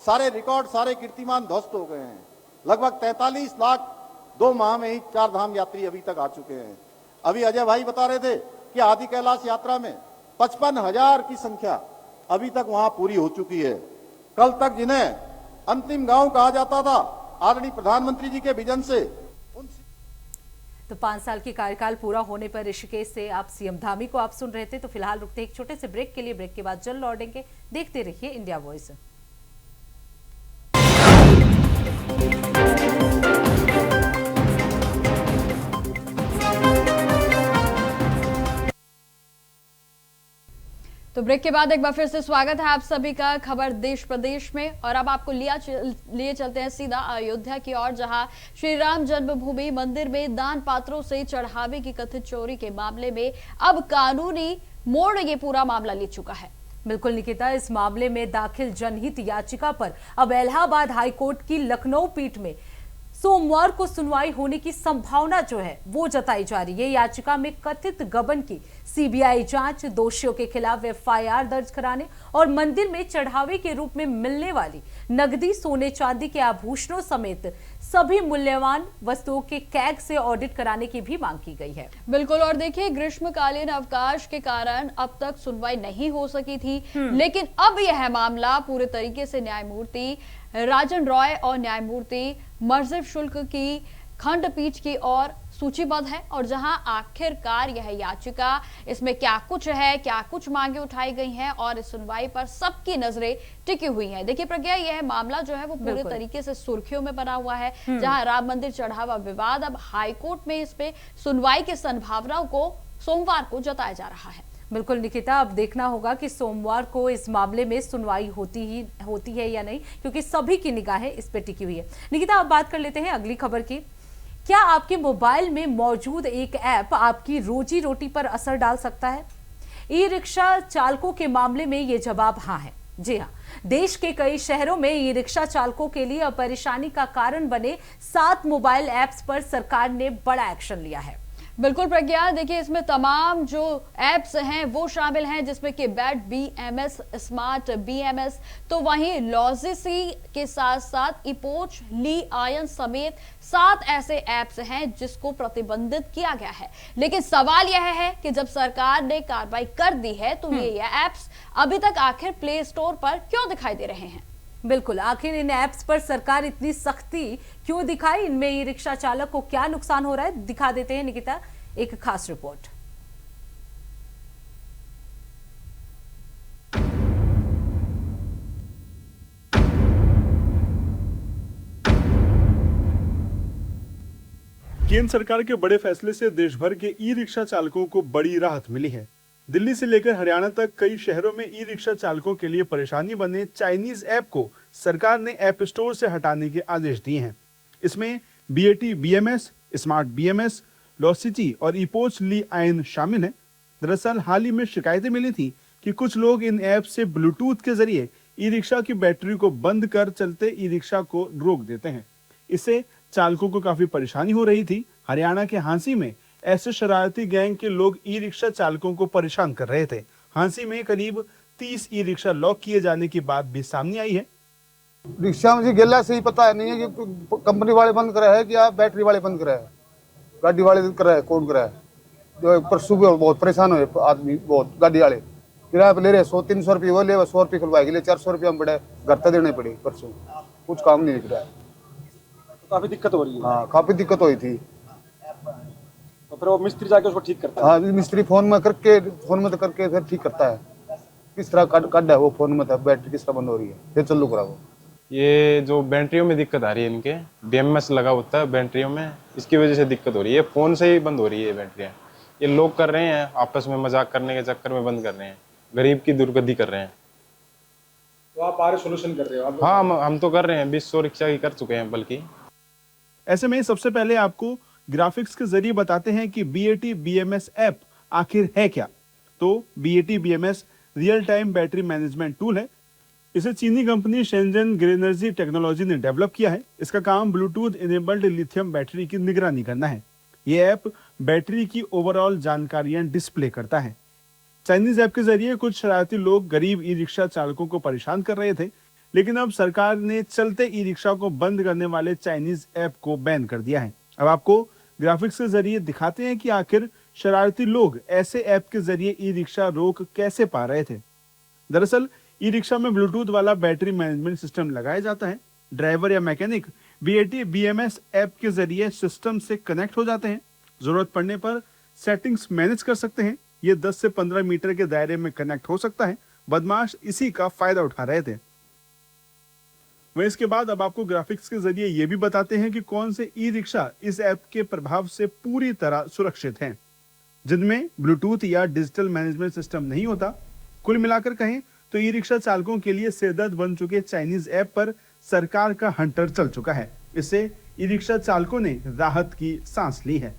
सारे रिकॉर्ड, सारे कीर्तिमान ध्वस्त हो गए हैं। लगभग 43 लाख 2 माह में ही चारधाम यात्री अभी तक आ चुके हैं। अभी अजय भाई बता रहे थे कि आदि कैलाश यात्रा में 55,000 की संख्या अभी तक वहां पूरी हो चुकी है। कल तक जिन्हें अंतिम गांव कहा जाता था, आदरणीय प्रधानमंत्री जी के विजन से तो 5 साल की कार्यकाल पूरा होने पर ऋषिकेश से आप सीएम धामी को आप सुन रहे थे। तो फिलहाल रुकते एक छोटे से ब्रेक के लिए, ब्रेक के बाद जल्द लौटेंगे। देखते रहिए इंडिया वॉइस। तो ब्रेक के बाद एक बार फिर से स्वागत है आप सभी का खबर देश प्रदेश में। और अब आपको लिए चलते हैं सीधा अयोध्या की ओर, जहां श्री राम जन्मभूमि मंदिर में दान पात्रों से चढ़ावे की कथित चोरी के मामले में अब कानूनी मोड़ ये पूरा मामला ले चुका है। बिल्कुल निकिता, इस मामले में दाखिल जनहित याचिका पर अब इलाहाबाद हाईकोर्ट की लखनऊ पीठ में सोमवार को सुनवाई होने की संभावना जो है वो जताई जा रही है। याचिका में कथित गबन की सीबीआई जांच, दोषियों के खिलाफ एफआईआर दर्ज कराने और मंदिर में चढ़ावे के रूप में मिलने वाली नकदी, सोने चांदी के आभूषणों समेत सभी मूल्यवान वस्तुओं के कैग से ऑडिट कराने की भी मांग की गई है। बिल्कुल, और देखिए ग्रीष्मकालीन अवकाश के कारण अब तक सुनवाई नहीं हो सकी थी, लेकिन अब यह मामला पूरे तरीके से न्यायमूर्ति राजन रॉय और न्यायमूर्ति मर्जिफ शुल्क की खंडपीठ की ओर सूचीबद्ध है। और जहां आखिरकार यह याचिका, इसमें क्या कुछ है, क्या कुछ मांगे उठाई गई हैं और इस सुनवाई पर सबकी नजरें टिकी हुई हैं। देखिए प्रज्ञा, यह मामला जो है वो पूरे तरीके से सुर्खियों में बना हुआ है, जहां राम मंदिर चढ़ावा विवाद अब हाईकोर्ट में इस पे सुनवाई की संभावना को सोमवार को जताया जा रहा है। बिल्कुल निकिता, अब देखना होगा कि सोमवार को इस मामले में सुनवाई होती है या नहीं, क्योंकि सभी की निगाहें इस पे टिकी हुई है। निकिता, अब बात कर लेते हैं अगली खबर की। क्या आपके मोबाइल में मौजूद एक ऐप आपकी रोजी रोटी पर असर डाल सकता है? ई रिक्शा चालकों के मामले में ये जवाब हाँ है। जी हाँ, देश के कई शहरों में ई रिक्शा चालकों के लिए अब परेशानी का कारण बने 7 मोबाइल ऐप्स पर सरकार ने बड़ा एक्शन लिया है। बिल्कुल प्रज्ञा, देखिए इसमें तमाम जो एप्स हैं वो शामिल हैं, जिसमें कि बैट BMS, स्मार्ट BMS, तो वहीं लॉजिसी के साथ साथ इपोच, ली आयन समेत 7 ऐसे एप्स हैं जिसको प्रतिबंधित किया गया है। लेकिन सवाल यह है कि जब सरकार ने कार्रवाई कर दी है तो ये एप्स अभी तक आखिर प्ले स्टोर पर क्यों दिखाई दे रहे हैं? बिल्कुल, आखिर इन ऐप्स पर सरकार इतनी सख्ती क्यों दिखाई, इनमें ई रिक्शा चालक को क्या नुकसान हो रहा है, दिखा देते हैं निकिता एक खास रिपोर्ट। केंद्र सरकार के बड़े फैसले से देश भर के ई रिक्शा चालकों को बड़ी राहत मिली है। दिल्ली से लेकर हरियाणा तक कई शहरों में ई रिक्शा चालकों के लिए परेशानी बने चाइनीज ऐप को सरकार ने ऐप स्टोर से हटाने के आदेश दिए हैं। इसमें BAT BMS, स्मार्ट BMS, लॉसिटी और इपोच ली आयन शामिल है। दरअसल हाल ही में शिकायतें मिली थी कि कुछ लोग इन ऐप से ब्लूटूथ के जरिए ई रिक्शा की बैटरी को बंद कर चलते ई रिक्शा को रोक देते हैं। इससे चालकों को काफी परेशानी हो रही थी। हरियाणा के हांसी में ऐसे शरारती गैंग के लोग ई रिक्शा चालकों को परेशान कर रहे थे। हांसी में करीब 30 ई रिक्शा लॉक किए जाने की बात भी सामने आई है। रिक्शा मुझे गेला से ही पता नहीं है कि कंपनी वाले बंद करा है कि या बैटरी वाले बंद करा है, गाड़ी वाले करा है, कौन करा है। जो परसों भी बहुत परेशान हुए आदमी, बहुत गाड़ी वाले किराया पे ले रहे 100-300 रुपये, वो ले 100 रुपये खुलवाएगी, ले 400 रुपये हम बड़े घर तक देने पड़े। परसों कुछ काम नहीं दिख रहा है, काफी दिक्कत हो रही है। हाँ, काफी दिक्कत हुई थी। तो फिर वो मिस्त्री जाके उसको ठीक करता है। हाँ, मिस्त्री फोन में करके फिर ठीक करता है। किस तरह कट है वो फोन में था, बैटरी किस तरह बंद हो रही है, फिर चालू करा वो। ये जो बैटरियों में दिक्कत आ रही है, इनके BMS लगा होता है बैटरियों में, इसकी वजह से दिक्कत हो रही है। फोन से ही बंद हो रही है बैटरियाँ। ये लोग कर रहे हैं आपस में मजाक करने के चक्कर में बंद कर रहे हैं, गरीब की दुर्गति कर रहे हैं। तो आप आगे सोल्यूशन कर रहे हो? हाँ, हम तो कर रहे हैं, 20 रिक्शा की कर चुके हैं बल्कि। ऐसे में सबसे पहले आपको ग्राफिक्स के जरिए बताते हैं कि BAT BMS ऐप आखिर है क्या। तो BAT BMS real time battery management tool है। इसे चीनी कंपनी शेंजन ग्रेनर्जी टेक्नोलॉजी ने डेवलप किया है। इसका काम ब्लूटूथ इनेबल्ड लिथियम बैटरी की निगरानी करना है। ये ऐप बैटरी की ओवरऑल जानकारियां डिस्प्ले करता है। चाइनीज ऐप के जरिए कुछ शरारती लोग गरीब ई रिक्शा चालकों को परेशान कर रहे थे, लेकिन अब सरकार ने चलते ई रिक्शा को बंद करने वाले चाइनीज ऐप को बैन कर दिया है। अब आपको ग्राफिक्स के जरिए दिखाते हैं कि आखिर शरारती लोग ऐसे ऐप के जरिए ई रिक्शा रोक कैसे पा रहे थे। दरअसल ई रिक्शा में ब्लूटूथ वाला बैटरी मैनेजमेंट सिस्टम लगाया जाता है। ड्राइवर या मैकेनिक BAT BMS ऐप के जरिए सिस्टम से कनेक्ट हो जाते हैं। जरूरत पड़ने पर सेटिंग्स मैनेज कर सकते हैं। ये 10 से 15 मीटर के दायरे में कनेक्ट हो सकता है। बदमाश इसी का फायदा उठा रहे थे। वहीं इसके बाद अब आपको ग्राफिक्स के जरिए ये भी बताते हैं कि कौन से ई रिक्शा इस ऐप के प्रभाव से पूरी तरह सुरक्षित हैं, जिनमें ब्लूटूथ या डिजिटल मैनेजमेंट सिस्टम नहीं होता। कुल मिलाकर कहें तो ई रिक्शा चालकों के लिए सिरदर्द बन चुके चाइनीज ऐप पर सरकार का हंटर चल चुका है। इससे ई रिक्शा चालकों ने राहत की सांस ली है।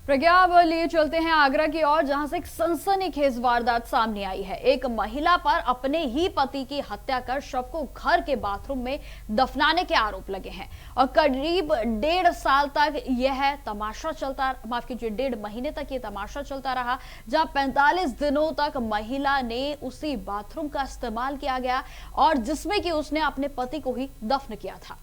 प्रज्ञा, अब लिए चलते हैं आगरा की ओर, जहां से एक सनसनीखेज वारदात सामने आई है। एक महिला पर अपने ही पति की हत्या कर शव को घर के बाथरूम में दफनाने के आरोप लगे हैं और करीब 1.5 साल तक यह तमाशा चलता, माफ कीजिए 1.5 महीने तक ये तमाशा चलता रहा, जहां 45 दिनों तक महिला ने उसी बाथरूम का इस्तेमाल किया गया और जिसमें कि उसने अपने पति को ही दफन किया था।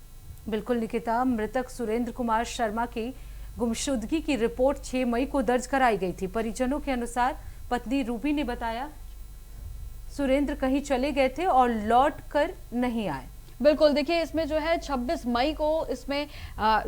बिल्कुल निकिता, मृतक सुरेंद्र कुमार शर्मा की गुमशुदगी की रिपोर्ट 6 मई को दर्ज कराई गई थी। परिजनों के अनुसार पत्नी रूबी ने बताया सुरेंद्र कहीं चले गए थे और लौट कर नहीं आए। बिल्कुल, देखिए इसमें जो है 26 मई को इसमें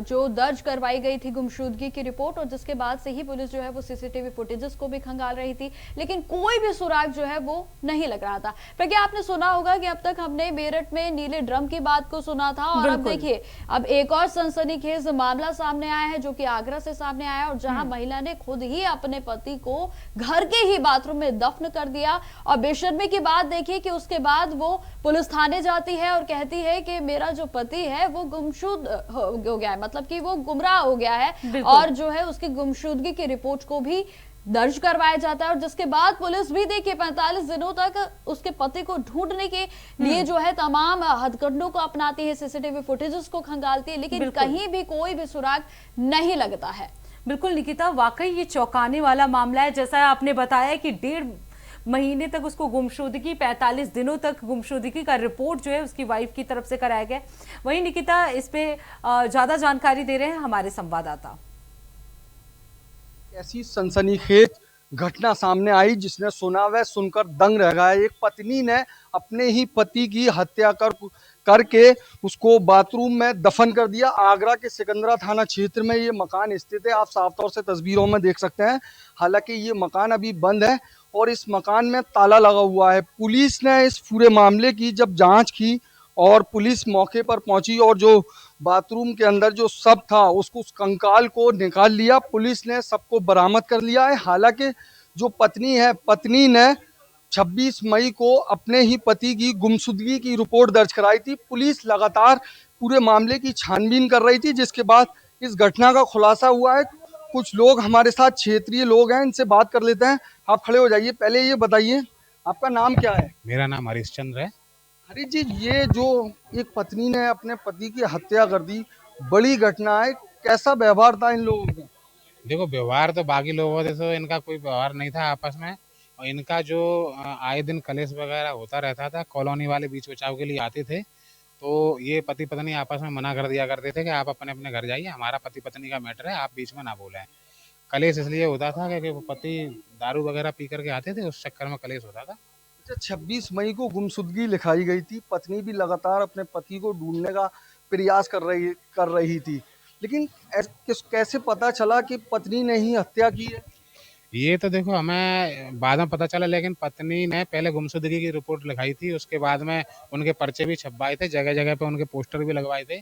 जो दर्ज करवाई गई थी गुमशुदगी की रिपोर्ट, और जिसके बाद से ही पुलिस जो है वो CCTV फुटेजेस को भी खंगाल रही थी, लेकिन कोई भी सुराग जो है वो नहीं लग रहा था। प्रज्ञा, आपने सुना होगा कि अब तक हमने मेरठ में नीले ड्रम की बात को सुना था और अब देखिए अब एक और सनसनीखेज मामला सामने आया है, जो कि आगरा से सामने आया और जहां महिला ने खुद ही अपने पति को घर के ही बाथरूम में दफन कर दिया। और बेशर्मी की बात देखिए कि उसके बाद वो पुलिस थाने जाती है और कहती है कि मेरा जो पति है वो गुमशुद हो गया है, मतलब कि वो गुमराह हो गया है, और जो है उसकी गुमशुदगी की रिपोर्ट को भी दर्ज करवाया जाता है और जिसके बाद पुलिस भी देखिए 45 दिनों तक उसके पति को ढूंढने के लिए जो है तमाम हथकंडों को अपनाती है, सीसीटीवी फुटेजेस को खंगालती है, लेकिन कहीं भी कोई भी सुराग नहीं लगता है। बिल्कुल निकिता, वाकई ये चौंकाने वाला मामला है। जैसा आपने बताया कि 1.5 महीने तक उसको गुमशुदगी, 45 दिनों तक गुमशुदगी का रिपोर्ट जो है उसकी वाइफ की तरफ से कराया गया। वहीं निकिता, इस पे ज्यादा जानकारी दे रहे हैं हमारे संवाददाता। ऐसी सनसनीखेज घटना सामने आई जिसने सुना वह सुनकर दंग रह गया। एक पत्नी ने अपने ही पति की हत्या करके उसको बाथरूम में दफन कर दिया। आगरा के सिकंदरा थाना क्षेत्र में ये मकान स्थित है, आप साफ तौर से तस्वीरों में देख सकते हैं। हालांकि ये मकान अभी बंद है और इस मकान में ताला लगा हुआ है। पुलिस ने इस पूरे मामले की जब जांच की और पुलिस मौके पर पहुंची और जो बाथरूम के अंदर जो शव था उसको, उस कंकाल को निकाल लिया। पुलिस ने सबको बरामद कर लिया है। हालांकि जो पत्नी है, पत्नी ने 26 मई को अपने ही पति की गुमशुदगी की रिपोर्ट दर्ज कराई थी। पुलिस लगातार पूरे मामले की छानबीन कर रही थी, जिसके बाद इस घटना का खुलासा हुआ है। कुछ लोग हमारे साथ क्षेत्रीय लोग हैं, इनसे बात कर लेते हैं। आप खड़े हो जाइए। पहले ये बताइए आपका नाम क्या है? मेरा नाम हरीशचंद्र है। हरीश जी, ये जो एक पत्नी ने अपने पति की हत्या कर दी, बड़ी घटना है। कैसा व्यवहार था इन लोगों का? देखो, व्यवहार तो बाकी लोगों से तो इनका कोई व्यवहार नहीं था आपस में, और इनका जो आए दिन कलेश वगैरह होता रहता था। कॉलोनी वाले बीच बचाव के लिए आते थे, तो ये पति पत्नी आपस में मना कर दिया करते थे कि आप अपने अपने घर जाइए, हमारा पति पत्नी का मैटर है, आप बीच में ना बोलें। कलेश इसलिए होता था कि पति दारू वगैरह पी करके आते थे, उस चक्कर में कलेश होता था। 26 मई को गुमशुदगी लिखाई गई थी। पत्नी भी लगातार अपने पति को ढूंढने का प्रयास कर रही थी, लेकिन कैसे पता चला कि पत्नी ने ही हत्या की है? ये तो देखो हमें बाद में पता चला, लेकिन पत्नी ने पहले गुमशुदगी की रिपोर्ट लिखाई थी, उसके बाद में उनके पर्चे भी छपवाए थे, जगह जगह पे उनके पोस्टर भी लगवाए थे।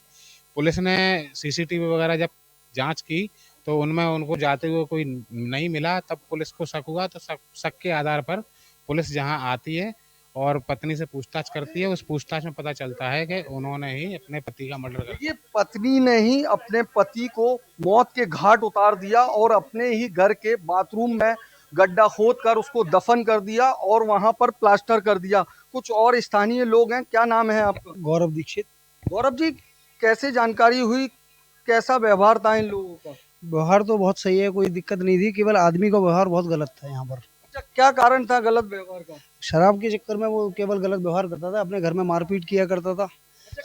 पुलिस ने सीसीटीवी वगैरह जब जांच की तो उनमें उनको जाते हुए कोई नहीं मिला। तब पुलिस को शक हुआ, तो शक के आधार पर पुलिस जहां आती है और पत्नी से पूछताछ करती है। उस पूछताछ में पता चलता है कि उन्होंने ही अपने पति का मर्डर कर दिया। ये पत्नी ने ही अपने पति को मौत के घाट उतार दिया और अपने ही घर के बाथरूम में गड्ढा खोदकर उसको दफन कर दिया और वहां पर प्लास्टर कर दिया। कुछ और स्थानीय लोग हैं। क्या नाम है आपका? गौरव दीक्षित। गौरव जी, कैसे जानकारी हुई, कैसा व्यवहार था इन लोगों का? व्यवहार तो बहुत सही है, कोई दिक्कत नहीं थी, केवल आदमी का व्यवहार बहुत गलत था यहाँ पर। क्या कारण था गलत व्यवहार का? शराब के चक्कर में वो केवल गलत व्यवहार करता था, अपने घर में मारपीट किया करता था।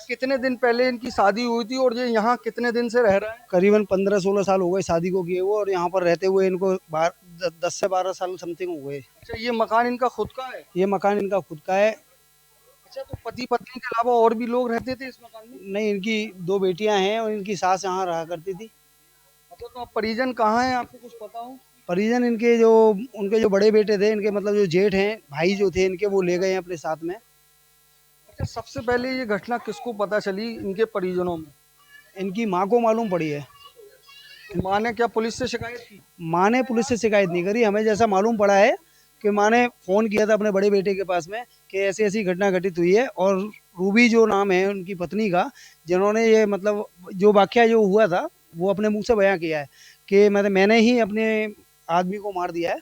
कितने दिन पहले इनकी शादी हुई थी और ये यहाँ कितने दिन से रह रहा है? करीबन 15-16 साल हो गए शादी को किए हुए, और यहाँ पर रहते हुए इनको 10 से 12 साल समथिंग हो गए। अच्छा, ये मकान इनका खुद का है? ये मकान इनका खुद का है। अच्छा, तो पति पत्नी के अलावा और भी लोग रहते थे इस मकान में? नहीं, इनकी 2 बेटियां हैं और इनकी सास यहाँ रहा करती थी। अच्छा, तो परिजन कहाँ है, आपको कुछ पता हो? परिजन उनके जो बड़े बेटे थे, इनके मतलब जो जेठ हैं, भाई जो थे इनके, वो ले गए हैं अपने साथ में। अच्छा, सबसे पहले ये घटना किसको पता चली इनके परिजनों में? इनकी माँ को मालूम पड़ी है। माँ ने क्या पुलिस से शिकायत की? माँ ने पुलिस से शिकायत नहीं करी। हमें जैसा मालूम पड़ा है कि माँ ने फ़ोन किया था अपने बड़े बेटे के पास में कि ऐसी ऐसी घटना घटित हुई है, और रूबी जो नाम है उनकी पत्नी का, जिन्होंने ये मतलब जो वाक़या जो हुआ था वो अपने मुंह से बयां किया है कि मैंने ही अपने आदमी को मार दिया है।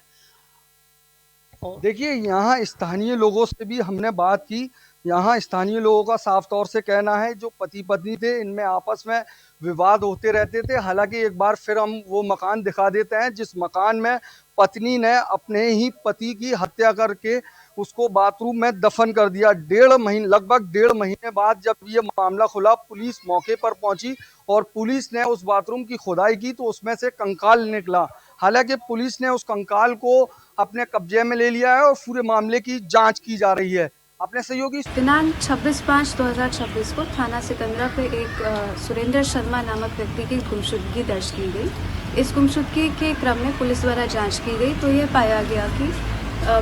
देखिए, यहाँ स्थानीय लोगों से भी हमने बात की। यहाँ स्थानीय लोगों का साफ तौर से कहना है जो पति पत्नी थे इनमें आपस में विवाद होते रहते थे। हालांकि एक बार फिर हम वो मकान दिखा देते हैं जिस मकान में पत्नी ने अपने ही पति की हत्या करके उसको बाथरूम में दफन कर दिया। लगभग 1.5 महीने बाद जब ये मामला खुला, पुलिस मौके पर पहुंची और पुलिस ने उस बाथरूम की खुदाई की तो उसमें से कंकाल निकला। हालांकि पुलिस ने उस कंकाल को अपने कब्जे में ले लिया है और पूरे मामले की जांच की जा रही है। अपने सहयोगी दिनांक 26/5/2026 को थाना सिकंदरा पे एक सुरेंद्र शर्मा नामक व्यक्ति की गुमशुदगी दर्ज की गई। इस गुमशुदगी के क्रम में पुलिस द्वारा जांच की गई तो यह पाया गया कि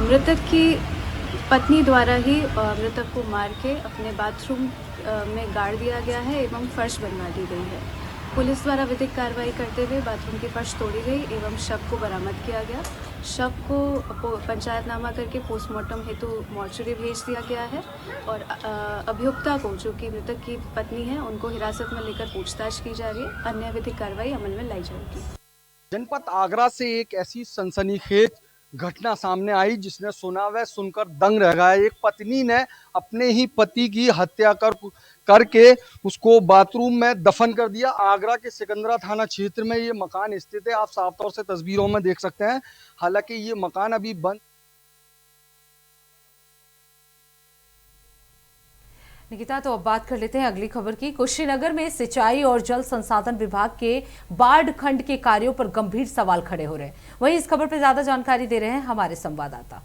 मृतक की पत्नी द्वारा ही मृतक को मार के अपने बाथरूम में गाड़ दिया गया है एवं फर्श बनवा दी गई है। पुलिस द्वारा विधिक कार्रवाई करते हुए बाथरूम की फर्श तोड़ी गई एवं शव को बरामद किया गया। शव को पंचायतनामा करके पोस्टमार्टम हेतु मॉर्चरी भेज दिया गया है और अभियुक्ता को, जो कि मृतक की पत्नी है, उनको हिरासत में लेकर पूछताछ की जा रही है। अन्य विधिक कार्रवाई अमल में लाई जाएगी। जनपद आगरा से एक ऐसी सनसनीखेज घटना सामने आई जिसने सुना व सुनकर दंग रह गया। एक पत्नी ने अपने ही पति की हत्या करके उसको बाथरूम में दफन कर दिया। आगरा के सिकंदरा थाना क्षेत्र में ये मकान स्थित है। आप साफ तौर से तस्वीरों में देख सकते हैं। हालांकि ये मकान अभी बंद। निकिता, तो अब बात कर लेते हैं अगली खबर की। कुशीनगर में सिंचाई और जल संसाधन विभाग के बाढ़ खंड के कार्यों पर गंभीर सवाल खड़े हो रहे हैं। वहीं इस खबर पर ज्यादा जानकारी दे रहे हैं हमारे संवाददाता।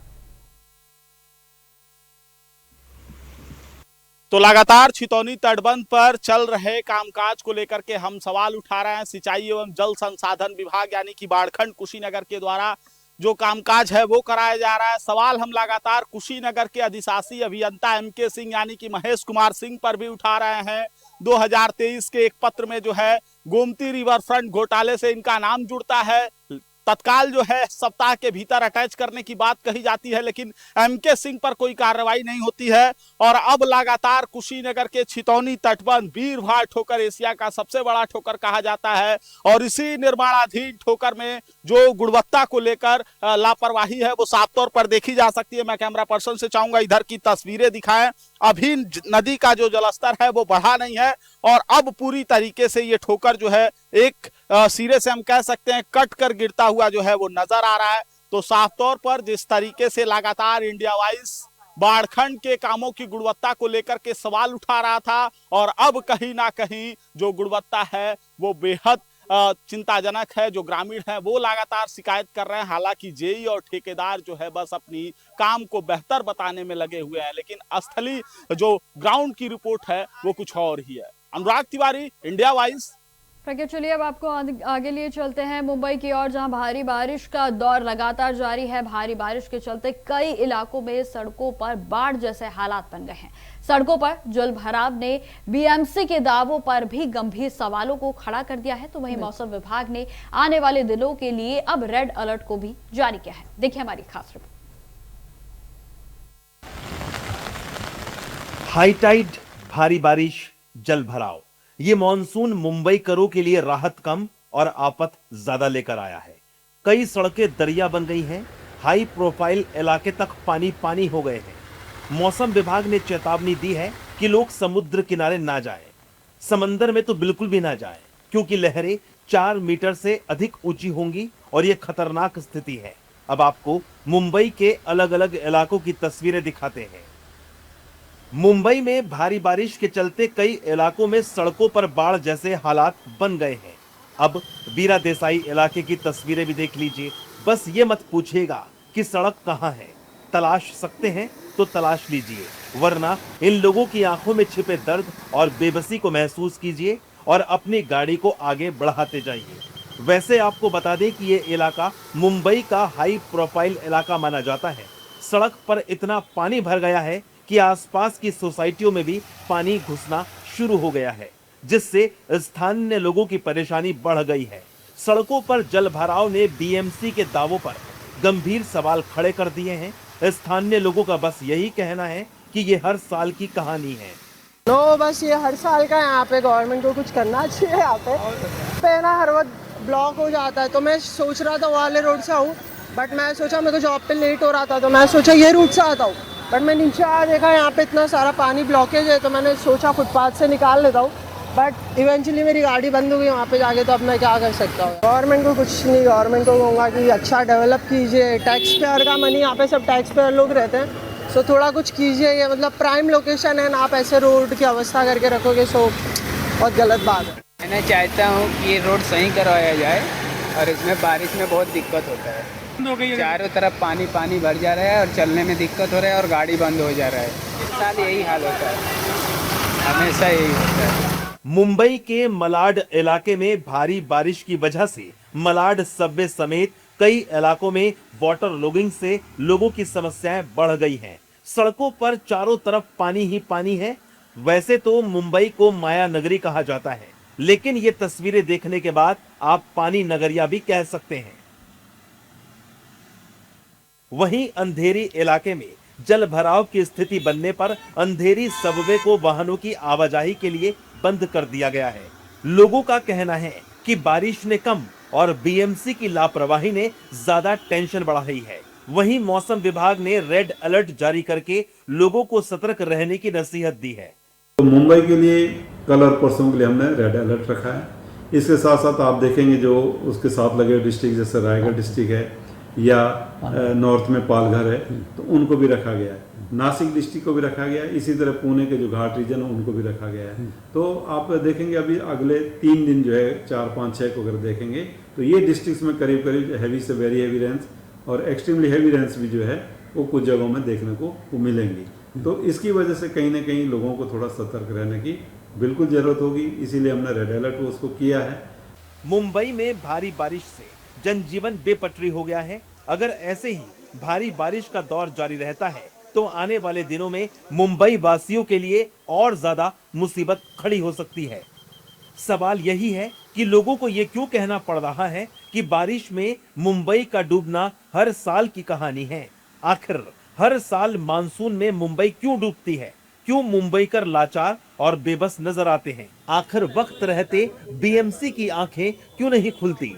तो लगातार छितौनी तटबंध पर चल रहे कामकाज को लेकर के हम सवाल उठा रहे हैं। सिंचाई एवं जल संसाधन विभाग यानी कि बाढ़खंड कुशीनगर के द्वारा जो कामकाज है वो कराया जा रहा है। सवाल हम लगातार कुशीनगर के अधिशासी अभियंता एमके सिंह यानी कि महेश कुमार सिंह पर भी उठा रहे हैं। 2023 के एक पत्र में जो है गोमती रिवर फ्रंट घोटाले से इनका नाम जुड़ता है। तत्काल जो है सप्ताह के भीतर अटैच करने की बात कही जाती है, लेकिन एमके सिंह पर कोई कार्रवाई नहीं होती है। और अब लगातार कुशीनगर के छितौनी तटबंध वीर भार ठोकर एशिया का सबसे बड़ा ठोकर कहा जाता है और इसी निर्माणाधीन ठोकर में जो गुणवत्ता को लेकर लापरवाही है वो साफ तौर पर देखी जा सकती है। मैं कैमरा पर्सन से चाहूंगा इधर की तस्वीरें दिखाएं। अभी नदी का जो जलस्तर है वो बढ़ा नहीं है और अब पूरी तरीके से ये ठोकर जो है एक सिरे से हम कह सकते हैं कट कर गिरता हुआ जो है वो नजर आ रहा है। तो साफ तौर पर जिस तरीके से लगातार इंडिया वाइज बाढ़खंड के कामों की गुणवत्ता को लेकर के सवाल उठा रहा था और अब कहीं ना कहीं जो गुणवत्ता है वो बेहद चिंताजनक है। जो ग्रामीण है वो लगातार शिकायत कर रहे हैं। हालांकि जेई और ठेकेदार जो है बस अपनी काम को बेहतर बताने में लगे हुए हैं, लेकिन असली जो ग्राउंड की रिपोर्ट है वो कुछ और ही है। अनुराग तिवारी, इंडिया वाइज। प्रज्ञा, चलिए अब आपको आगे लिए चलते हैं मुंबई की ओर, जहां भारी बारिश का दौर लगातार जारी है। भारी बारिश के चलते कई इलाकों में सड़कों पर बाढ़ जैसे हालात बन गए हैं। सड़कों पर जल भराव ने बीएमसी के दावों पर भी गंभीर सवालों को खड़ा कर दिया है। तो वहीं मौसम विभाग ने आने वाले दिनों के लिए अब रेड अलर्ट को भी जारी किया है। देखिए हमारी खास रिपोर्ट। हाई टाइड, भारी बारिश, जल भराव, ये मॉनसून मुंबई करों के लिए राहत कम और आफत ज्यादा लेकर आया है। कई सड़कें दरिया बन गई हैं। हाई प्रोफाइल इलाके तक पानी पानी हो गए हैं। मौसम विभाग ने चेतावनी दी है कि लोग समुद्र किनारे ना जाएं। समंदर में तो बिल्कुल भी ना जाएं, क्योंकि लहरें 4 मीटर से अधिक ऊंची होंगी और ये खतरनाक स्थिति है। अब आपको मुंबई के अलग अलग इलाकों की तस्वीरें दिखाते हैं। मुंबई में भारी बारिश के चलते कई इलाकों में सड़कों पर बाढ़ जैसे हालात बन गए हैं। अब बीरा देसाई इलाके की तस्वीरें भी देख लीजिए। बस ये मत पूछिएगा कि सड़क कहां है, तलाश सकते हैं तो तलाश लीजिए, वरना इन लोगों की आंखों में छिपे दर्द और बेबसी को महसूस कीजिए और अपनी गाड़ी को आगे बढ़ाते जाइए। वैसे आपको बता दें कि ये इलाका मुंबई का हाई प्रोफाइल इलाका माना जाता है। सड़क पर इतना पानी भर गया है कि आसपास की सोसाइटियों में भी पानी घुसना शुरू हो गया है, जिससे स्थानीय लोगों की परेशानी बढ़ गई है। सड़कों पर जल भराव ने बीएमसी के दावों पर गंभीर सवाल खड़े कर दिए हैं। स्थानीय लोगों का बस यही कहना है कि ये हर साल की कहानी है। बस ये हर साल का यहाँ पे गवर्नमेंट को कुछ करना चाहिए। यहाँ पे ना हर वक्त ब्लॉक हो जाता है। तो मैं सोच रहा था वाले रोड से आऊँ, बट मैं सोचा मेरे को जॉब पे लेट हो रहा था तो मैं सोचा ये रूट से आता हूँ, बट मैं नीचे आ देखा यहाँ पे इतना सारा पानी ब्लॉकेज है तो मैंने सोचा फुटपाथ से निकाल लेता हूँ, बट इवेंचुअली मेरी गाड़ी बंद हो गई वहाँ पे जाके। तो अब मैं क्या कर सकता हूँ। गवर्नमेंट को कुछ नहीं, गवर्नमेंट को कहूँगा कि अच्छा डेवलप कीजिए। टैक्स पेयर का मनी, यहाँ पे सब टैक्स पेयर लोग रहते हैं, सो थोड़ा कुछ कीजिए। ये मतलब प्राइम लोकेशन है ना, आप ऐसे रोड की अवस्था करके रखोगे सो बहुत गलत बात है। मैं चाहता हूँ कि ये रोड सही करवाया जाए और इसमें बारिश में बहुत दिक्कत होता है। चारों तरफ पानी पानी भर जा रहा है और चलने में दिक्कत हो रहा है और गाड़ी बंद हो जा रहा है। इस साल यही हाल होता है, हमेशा यही होता है। मुंबई के मलाड इलाके में भारी बारिश की वजह से मलाड सबवे समेत कई इलाकों में वाटर लॉगिंग से लोगों की समस्याएं बढ़ गई हैं। सड़कों पर चारों तरफ पानी ही पानी है। वैसे तो मुंबई को माया नगरी कहा जाता है, लेकिन ये तस्वीरें देखने के बाद आप पानी नगरिया भी कह सकते हैं। वहीं अंधेरी इलाके में जल भराव की स्थिति बनने पर अंधेरी सबवे को वाहनों की आवाजाही के लिए बंद कर दिया गया है। लोगों का कहना है कि बारिश ने कम और बीएमसी की लापरवाही ने ज्यादा टेंशन बढ़ा रही है। वहीं मौसम विभाग ने रेड अलर्ट जारी करके लोगों को सतर्क रहने की नसीहत दी है। तो मुंबई के लिए कल और परसों के लिए हमने रेड अलर्ट रखा है। इसके साथ साथ आप देखेंगे जो उसके साथ लगे डिस्ट्रिक्ट जैसे रायगढ़ डिस्ट्रिक्ट है या नॉर्थ में पालघर है, तो उनको भी रखा गया है। नासिक डिस्ट्रिक्ट को भी रखा गया है। इसी तरह पुणे के जो घाट रीजन है उनको भी रखा गया है। तो आप देखेंगे अभी अगले 3 दिन जो है 4, 5, 6 को अगर देखेंगे तो ये डिस्ट्रिक्ट्स में करीब करीब हैवी से वेरी हैवी रेंस और एक्सट्रीमली हैवी रेंस भी जो है वो कुछ जगहों में देखने को मिलेंगी। तो इसकी वजह से कहीं ना कहीं लोगों को थोड़ा सतर्क रहने की बिल्कुल जरूरत होगी, इसीलिए हमने रेड अलर्ट उसको किया है। मुंबई में भारी बारिश से जनजीवन बेपटरी हो गया है। अगर ऐसे ही भारी बारिश का दौर जारी रहता है तो आने वाले दिनों में मुंबई वासियों के लिए और ज्यादा मुसीबत खड़ी हो सकती है। सवाल यही है कि लोगों को ये क्यों कहना पड़ रहा है कि बारिश में मुंबई का डूबना हर साल की कहानी है। आखिर हर साल मानसून में मुंबई क्यों डूबती है? क्यों मुंबईकर लाचार और बेबस नजर आते हैं? आखिर वक्त रहते बीएमसी की आंखें क्यों नहीं खुलती?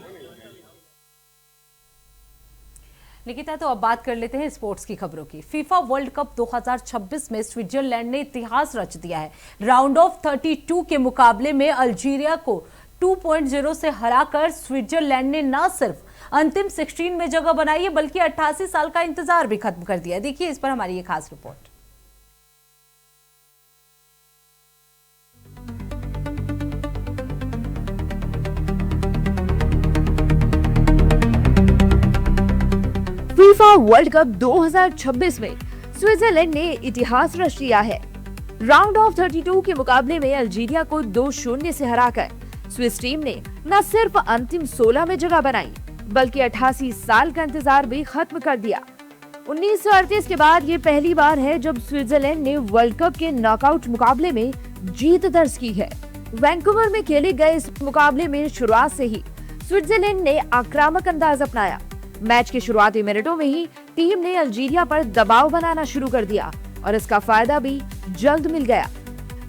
निकिता, तो अब बात कर लेते हैं स्पोर्ट्स की खबरों की। फीफा वर्ल्ड कप 2026 में स्विट्जरलैंड ने इतिहास रच दिया है। राउंड ऑफ 32 के मुकाबले में अल्जीरिया को 2.0 से हराकर स्विट्जरलैंड ने न सिर्फ अंतिम 16 में जगह बनाई है बल्कि 88 साल का इंतजार भी खत्म कर दिया। देखिए इस पर हमारी ये खास रिपोर्ट। फीफा वर्ल्ड कप 2026 में स्विट्जरलैंड ने इतिहास रच दिया है। राउंड ऑफ 32 के मुकाबले में अल्जीरिया को 2-0 से हराकर स्विस टीम ने न सिर्फ अंतिम 16 में जगह बनाई बल्कि 88 साल का इंतजार भी खत्म कर दिया। 1938 के बाद ये पहली बार है जब स्विट्जरलैंड ने वर्ल्ड कप के नॉकआउट मुकाबले में जीत दर्ज की है। वैंकूवर में खेले गए इस मुकाबले में शुरुआत से ही स्विट्जरलैंड ने आक्रामक अंदाज अपनाया। मैच के शुरुआती मिनटों में ही टीम ने अल्जीरिया पर दबाव बनाना शुरू कर दिया और इसका फायदा भी जल्द मिल गया।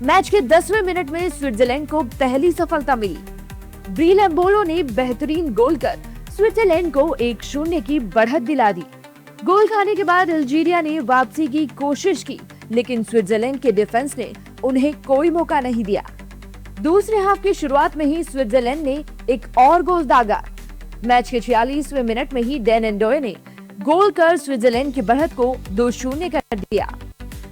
मैच के 10वें मिनट में स्विट्जरलैंड को पहली सफलता मिली। ब्रील एम्बोलो ने बेहतरीन गोल कर स्विट्जरलैंड को 1-0 की बढ़त दिला दी। गोल खाने के बाद अल्जीरिया ने वापसी की कोशिश की लेकिन स्विट्जरलैंड के डिफेंस ने उन्हें कोई मौका नहीं दिया। दूसरे हाफ की शुरुआत में ही स्विट्जरलैंड ने एक और गोल दागा। मैच के 46वें मिनट में ही डैन एंडोए ने गोल कर स्विट्जरलैंड की बढ़त को 2-0 कर दिया।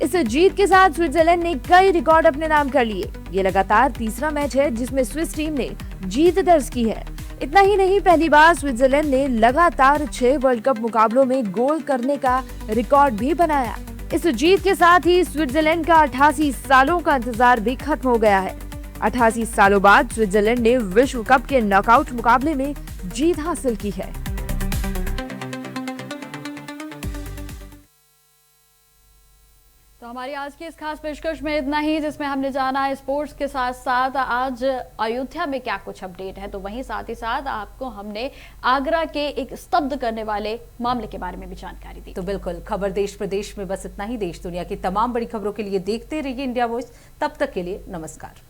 इस जीत के साथ स्विट्जरलैंड ने कई रिकॉर्ड अपने नाम कर लिए। ये लगातार तीसरा मैच है जिसमें स्विस टीम ने जीत दर्ज की है। इतना ही नहीं, पहली बार स्विट्जरलैंड ने लगातार 6 वर्ल्ड कप मुकाबलों में गोल करने का रिकॉर्ड भी बनाया। इस जीत के साथ ही स्विट्जरलैंड का 88 सालों का इंतजार भी खत्म हो गया है। 88 सालों बाद स्विट्जरलैंड ने विश्व कप के नॉकआउट मुकाबले में जीत हासिल की है। तो हमारी आज की इस खास पेशकश में इतना ही, जिसमें हमने जाना है स्पोर्ट्स के साथ साथ आज अयोध्या में क्या कुछ अपडेट है, तो वहीं साथ ही साथ आपको हमने आगरा के एक स्तब्ध करने वाले मामले के बारे में भी जानकारी दी। तो बिल्कुल खबर देश प्रदेश में बस इतना ही। देश दुनिया की तमाम बड़ी खबरों के लिए देखते रहिए इंडिया वॉइस। तब तक के लिए नमस्कार।